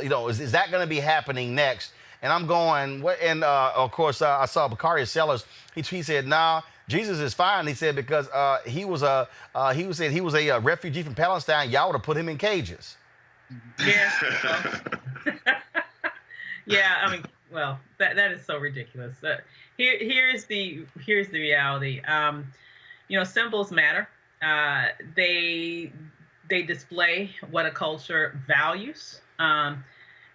that going to be happening next? And I'm going, what? And of course, I saw Bakari Sellers. He said, nah, Jesus is fine. He said, because he was a refugee from Palestine. Y'all would have put him in cages. Yeah. Yeah, I mean, well, that is so ridiculous. Here's the reality. Symbols matter. They display what a culture values.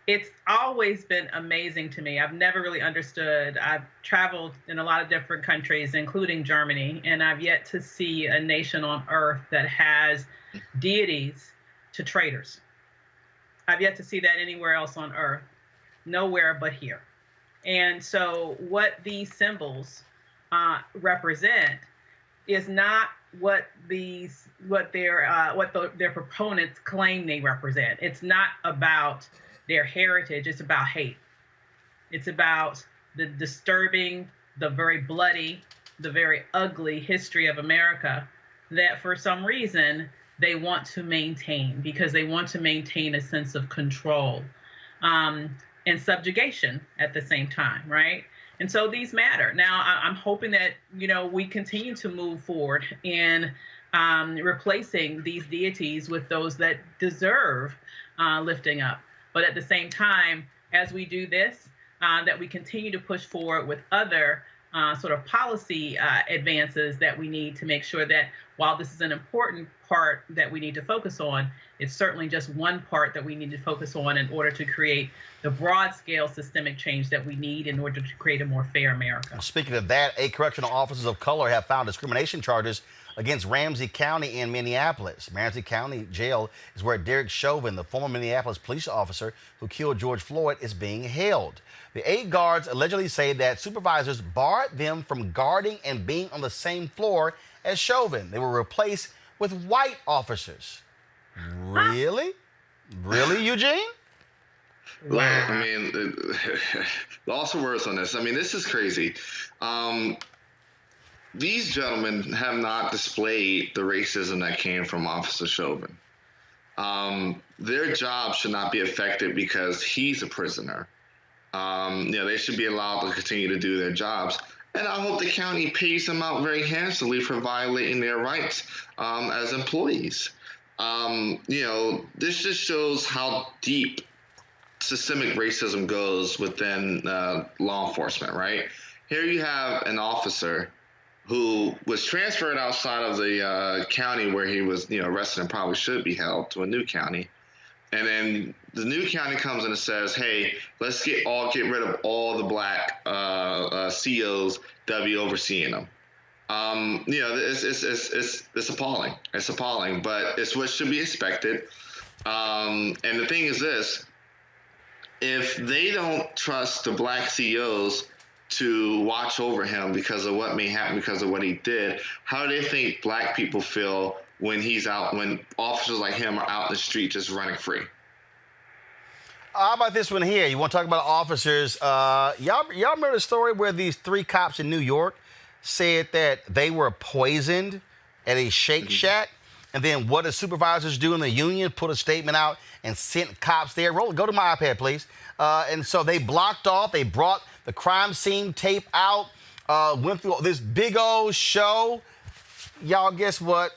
It's always been amazing to me. I've never really understood. I've traveled in a lot of different countries, including Germany, and I've yet to see a nation on earth that has deities to traitors. I've yet to see that anywhere else on earth. Nowhere but here. And so what these symbols represent is not what their proponents claim they represent. It's not about their heritage. It's about hate. It's about the disturbing, the very bloody, the very ugly history of America that for some reason they want to maintain, because they want to maintain a sense of control. And subjugation at the same time, right? And so these matter. Now, I'm hoping that, we continue to move forward in replacing these deities with those that deserve lifting up. But at the same time, as we do this, that we continue to push forward with other sort of policy advances that we need to make sure that while this is an important part that we need to focus on, it's certainly just one part that we need to focus on in order to create the broad-scale systemic change that we need in order to create a more fair America. Speaking of that, 8 correctional officers of color have filed discrimination charges against Ramsey County in Minneapolis. Ramsey County Jail is where Derek Chauvin, the former Minneapolis police officer who killed George Floyd, is being held. The 8 guards allegedly say that supervisors barred them from guarding and being on the same floor as Chauvin. They were replaced with white officers. Really? Really, Eugene? Well, I mean, lots of words on this. I mean, this is crazy. These gentlemen have not displayed the racism that came from Officer Chauvin. Their job should not be affected because he's a prisoner. They should be allowed to continue to do their jobs. And I hope the county pays them out very handsomely for violating their rights as employees. This just shows how deep systemic racism goes within law enforcement, right? Here you have an officer who was transferred outside of the county where he was, arrested and probably should be held, to a new county. And then the new county comes in and says, hey, let's get rid of all the black COs that be overseeing them. It's appalling. It's appalling, but it's what should be expected. And the thing is this, if they don't trust the black COs to watch over him because of what may happen because of what he did, how do they think black people feel when he's out, when officers like him are out in the street just running free? How about this one here? You want to talk about officers? Y'all remember the story where these 3 cops in New York said that they were poisoned at a Shake Shack? And then what did supervisors do in the union? Put a statement out and sent cops there. Roland, go to my iPad, please. And so they blocked off. They brought the crime scene tape out, went through this big old show. Y'all, guess what?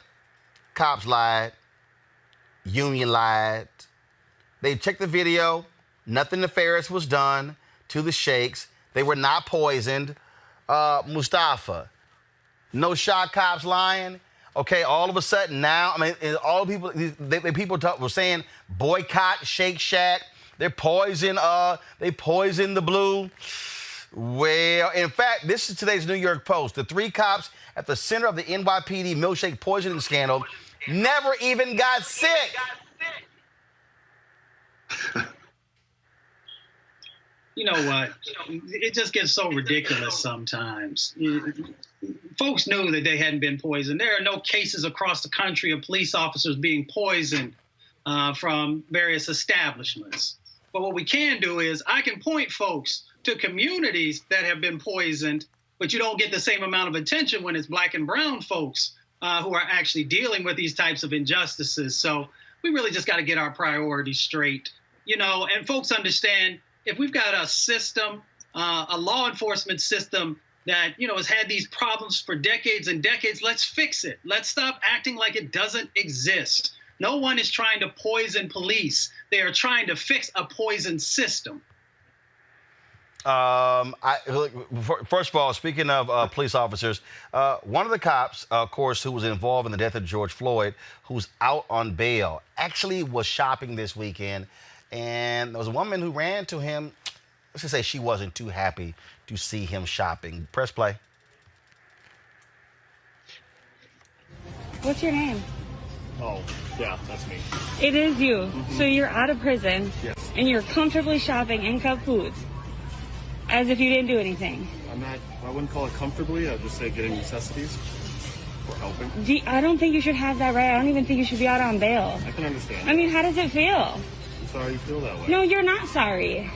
Cops lied. Union lied. They checked the video. Nothing nefarious was done to the Shakes. They were not poisoned. Mustafa, no shot cops lying. Okay, all of a sudden now, all people, people were saying boycott Shake Shack. They poison the blue. Well, in fact, this is today's New York Post. The 3 cops at the center of the NYPD milkshake poisoning scandal never even got sick. You know what? It just gets so ridiculous sometimes. Folks knew that they hadn't been poisoned. There are no cases across the country of police officers being poisoned from various establishments. But what we can do is I can point folks to communities that have been poisoned, but you don't get the same amount of attention when it's black and brown folks who are actually dealing with these types of injustices. So we really just got to get our priorities straight, and folks understand if we've got a system, a law enforcement system that, has had these problems for decades and decades, let's fix it. Let's stop acting like it doesn't exist. No one is trying to poison police. They are trying to fix a poisoned system. First of all, speaking of police officers, one of the cops, of course, who was involved in the death of George Floyd, who's out on bail, actually was shopping this weekend. And there was a woman who ran to him. Let's just say she wasn't too happy to see him shopping. Press play. What's your name? Oh, yeah, that's me. It is you. Mm-hmm. So you're out of prison. Yes. And you're comfortably shopping in Cub Foods as if you didn't do anything. I wouldn't call it comfortably. I'd just say getting necessities or helping. I don't think you should have that right. I don't even think you should be out on bail. I can understand. How does it feel? I'm sorry you feel that way. No, you're not sorry.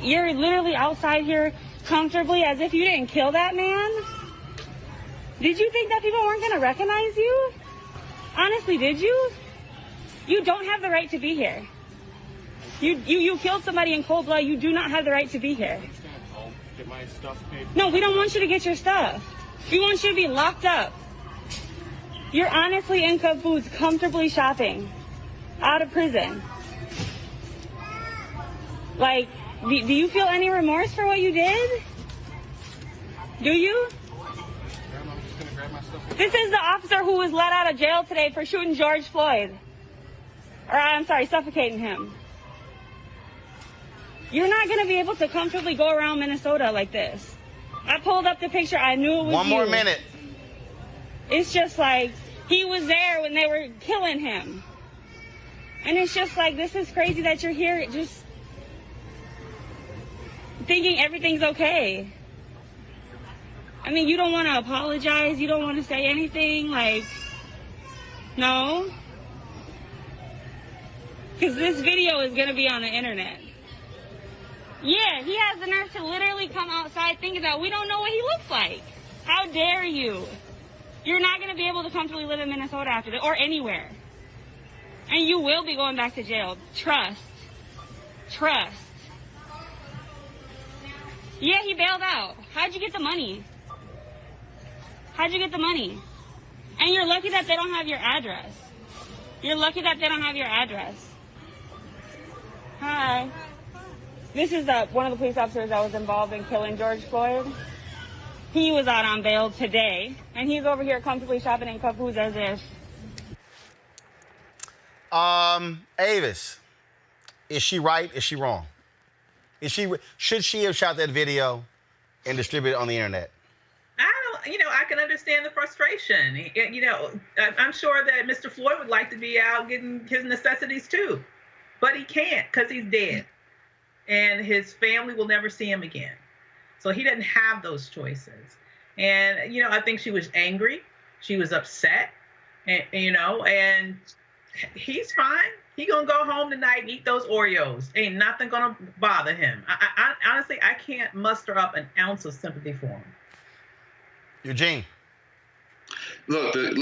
You're literally outside here comfortably as if you didn't kill that man. Did you think that people weren't going to recognize you? Honestly, did you? You don't have the right to be here. You killed somebody in cold blood. You do not have the right to be here. I'll get my stuff paid for. No, we don't want you to get your stuff. We want you to be locked up. You're honestly in Cub Foods comfortably shopping out of prison. Do you feel any remorse for what you did? Do you? This is the officer who was let out of jail today for shooting George Floyd. Suffocating him. You're not going to be able to comfortably go around Minnesota like this. I pulled up the picture. I knew it was you. One more minute. It's just he was there when they were killing him. And it's just this is crazy that you're here just thinking everything's okay. You don't want to apologize. You don't want to say anything. No. Because this video is going to be on the internet. Yeah, he has the nerve to literally come outside thinking that we don't know what he looks like. How dare you? You're not going to be able to comfortably live in Minnesota after this, or anywhere. And you will be going back to jail. Trust. Yeah, he bailed out. How'd you get the money? How'd you get the money? And you're lucky that they don't have your address. You're lucky that they don't have your address. Hi. This is one of the police officers that was involved in killing George Floyd. He was out on bail today, and he's over here comfortably shopping in Cup Foods as if. Avis, is she right? Is she wrong? Should she have shot that video and distributed it on the internet? I can understand the frustration. I'm sure that Mr. Floyd would like to be out getting his necessities too, but he can't because he's dead, and his family will never see him again. So he doesn't have those choices. And I think she was angry, she was upset, and he's fine. He gonna go home tonight and eat those Oreos. Ain't nothing gonna bother him. I honestly, I can't muster up an ounce of sympathy for him. Eugene. Look, if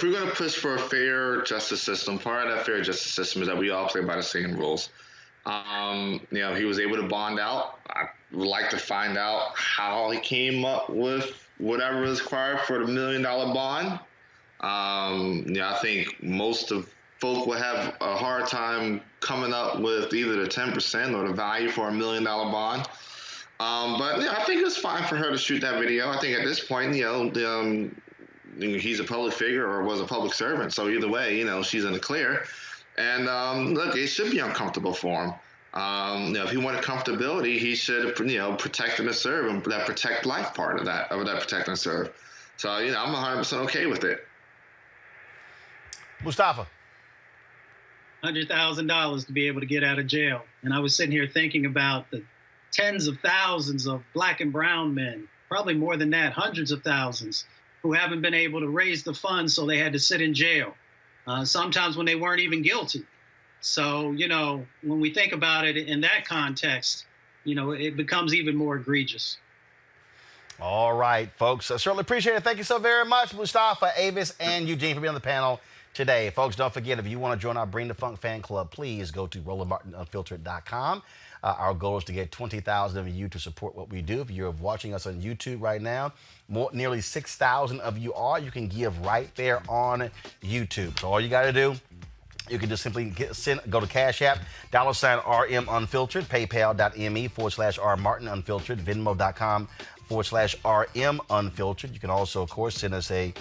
we're going to push for a fair justice system, part of that fair justice system is that we all play by the same rules. He was able to bond out. I would like to find out how he came up with whatever was required for the $1 million bond. I think most of folk will have a hard time coming up with either the 10% or the value for $1 million bond. But I think it's fine for her to shoot that video. I think at this point, he's a public figure or was a public servant. So either way, she's in the clear. And look, it should be uncomfortable for him. If he wanted comfortability, he should, protect and serve, and that protect life part of that protect and serve. So, I'm 100% okay with it. Mustafa. $100,000 to be able to get out of jail. And I was sitting here thinking about the tens of thousands of black and brown men, probably more than that, hundreds of thousands, who haven't been able to raise the funds, so they had to sit in jail, sometimes when they weren't even guilty. So, when we think about it in that context, it becomes even more egregious. All right, folks. I certainly appreciate it. Thank you so very much, Mustafa, Avis, and Eugene for being on the panel today. Folks, don't forget, if you want to join our Bring the Funk fan club, please go to RolandMartinUnfiltered.com. Our goal is to get 20,000 of you to support what we do. If you're watching us on YouTube right now, nearly 6,000 of you are. You can give right there on YouTube. So all you got to do, you can just simply go to Cash App, $RM Unfiltered, PayPal.me/R Martin Unfiltered, Venmo.com/RM Unfiltered. You can also, of course, send us a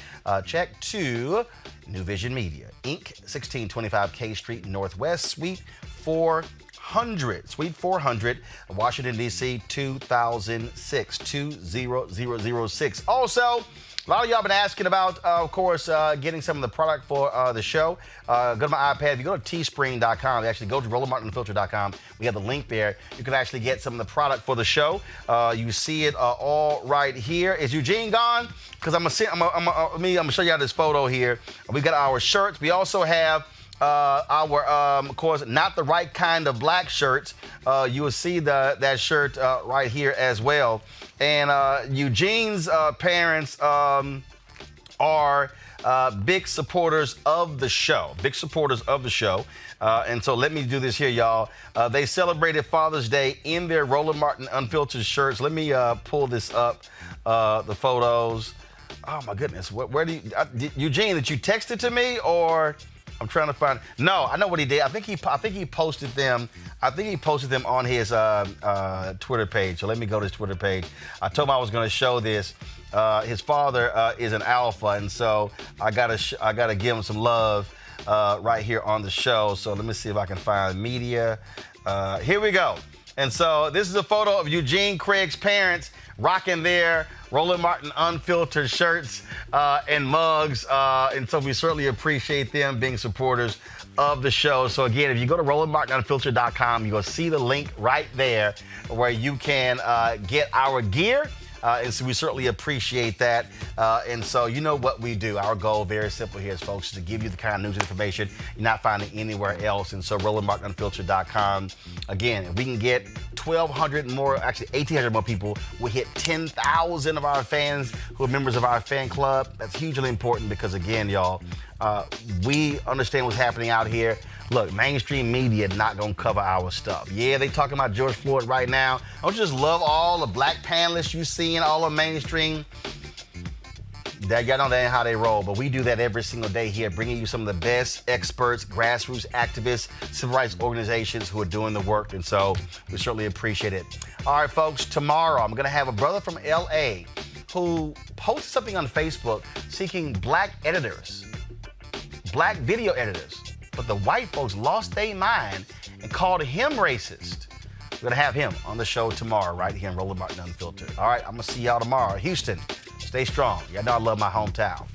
check to New Vision Media, Inc., 1625 K Street Northwest, Suite 400, Washington, D.C., 2006, 20006. Also, a lot of y'all been asking about, of course, getting some of the product for the show. Go to my iPad. If you go to teespring.com, actually go to RolandMartinUnfiltered.com. We have the link there. You can actually get some of the product for the show. You see it all right here. Is Eugene gone? Because I'm gonna show y'all this photo here. We got our shirts. We also have our, of course, not the right kind of black shirts. You will see that shirt right here as well. And Eugene's parents are big supporters of the show. And so let me do this here, y'all. They celebrated Father's Day in their Roland Martin Unfiltered shirts. Let me pull this up, the photos. Oh, my goodness. Where do you, Eugene, did you text it to me or... I'm trying to find. No, I know what he did. I think he posted them. I think he posted them on his Twitter page. So let me go to his Twitter page. I told him I was going to show this. His father is an alpha, and so I gotta give him some love right here on the show. So let me see if I can find media. Here we go. And so this is a photo of Eugene Craig's parents rocking their Roland Martin Unfiltered shirts and mugs. And so we certainly appreciate them being supporters of the show. So again, if you go to RolandMartinUnfiltered.com, you'll see the link right there where you can get our gear. And so we certainly appreciate that. And so you know what we do. Our goal, very simple here, folks, is to give you the kind of news and information you're not finding anywhere else. And so RolandMartinUnfiltered.com. Again, if we can get 1,200 more, actually 1,800 more people, we hit 10,000 of our fans who are members of our fan club. That's hugely important because, again, y'all, We understand what's happening out here. Look, mainstream media not gonna cover our stuff. Yeah, they talking about George Floyd right now. Don't you just love all the black panelists you see in all the mainstream? That y'all know that ain't how they roll, but we do that every single day here, bringing you some of the best experts, grassroots activists, civil rights organizations who are doing the work, and so we certainly appreciate it. All right, folks, tomorrow I'm gonna have a brother from LA who posted something on Facebook seeking black editors, black video editors, but the white folks lost their mind and called him racist. We're gonna have him on the show tomorrow, right here in Roland Martin Unfiltered. All right, I'm gonna see y'all tomorrow. Houston, stay strong. Y'all know I love my hometown.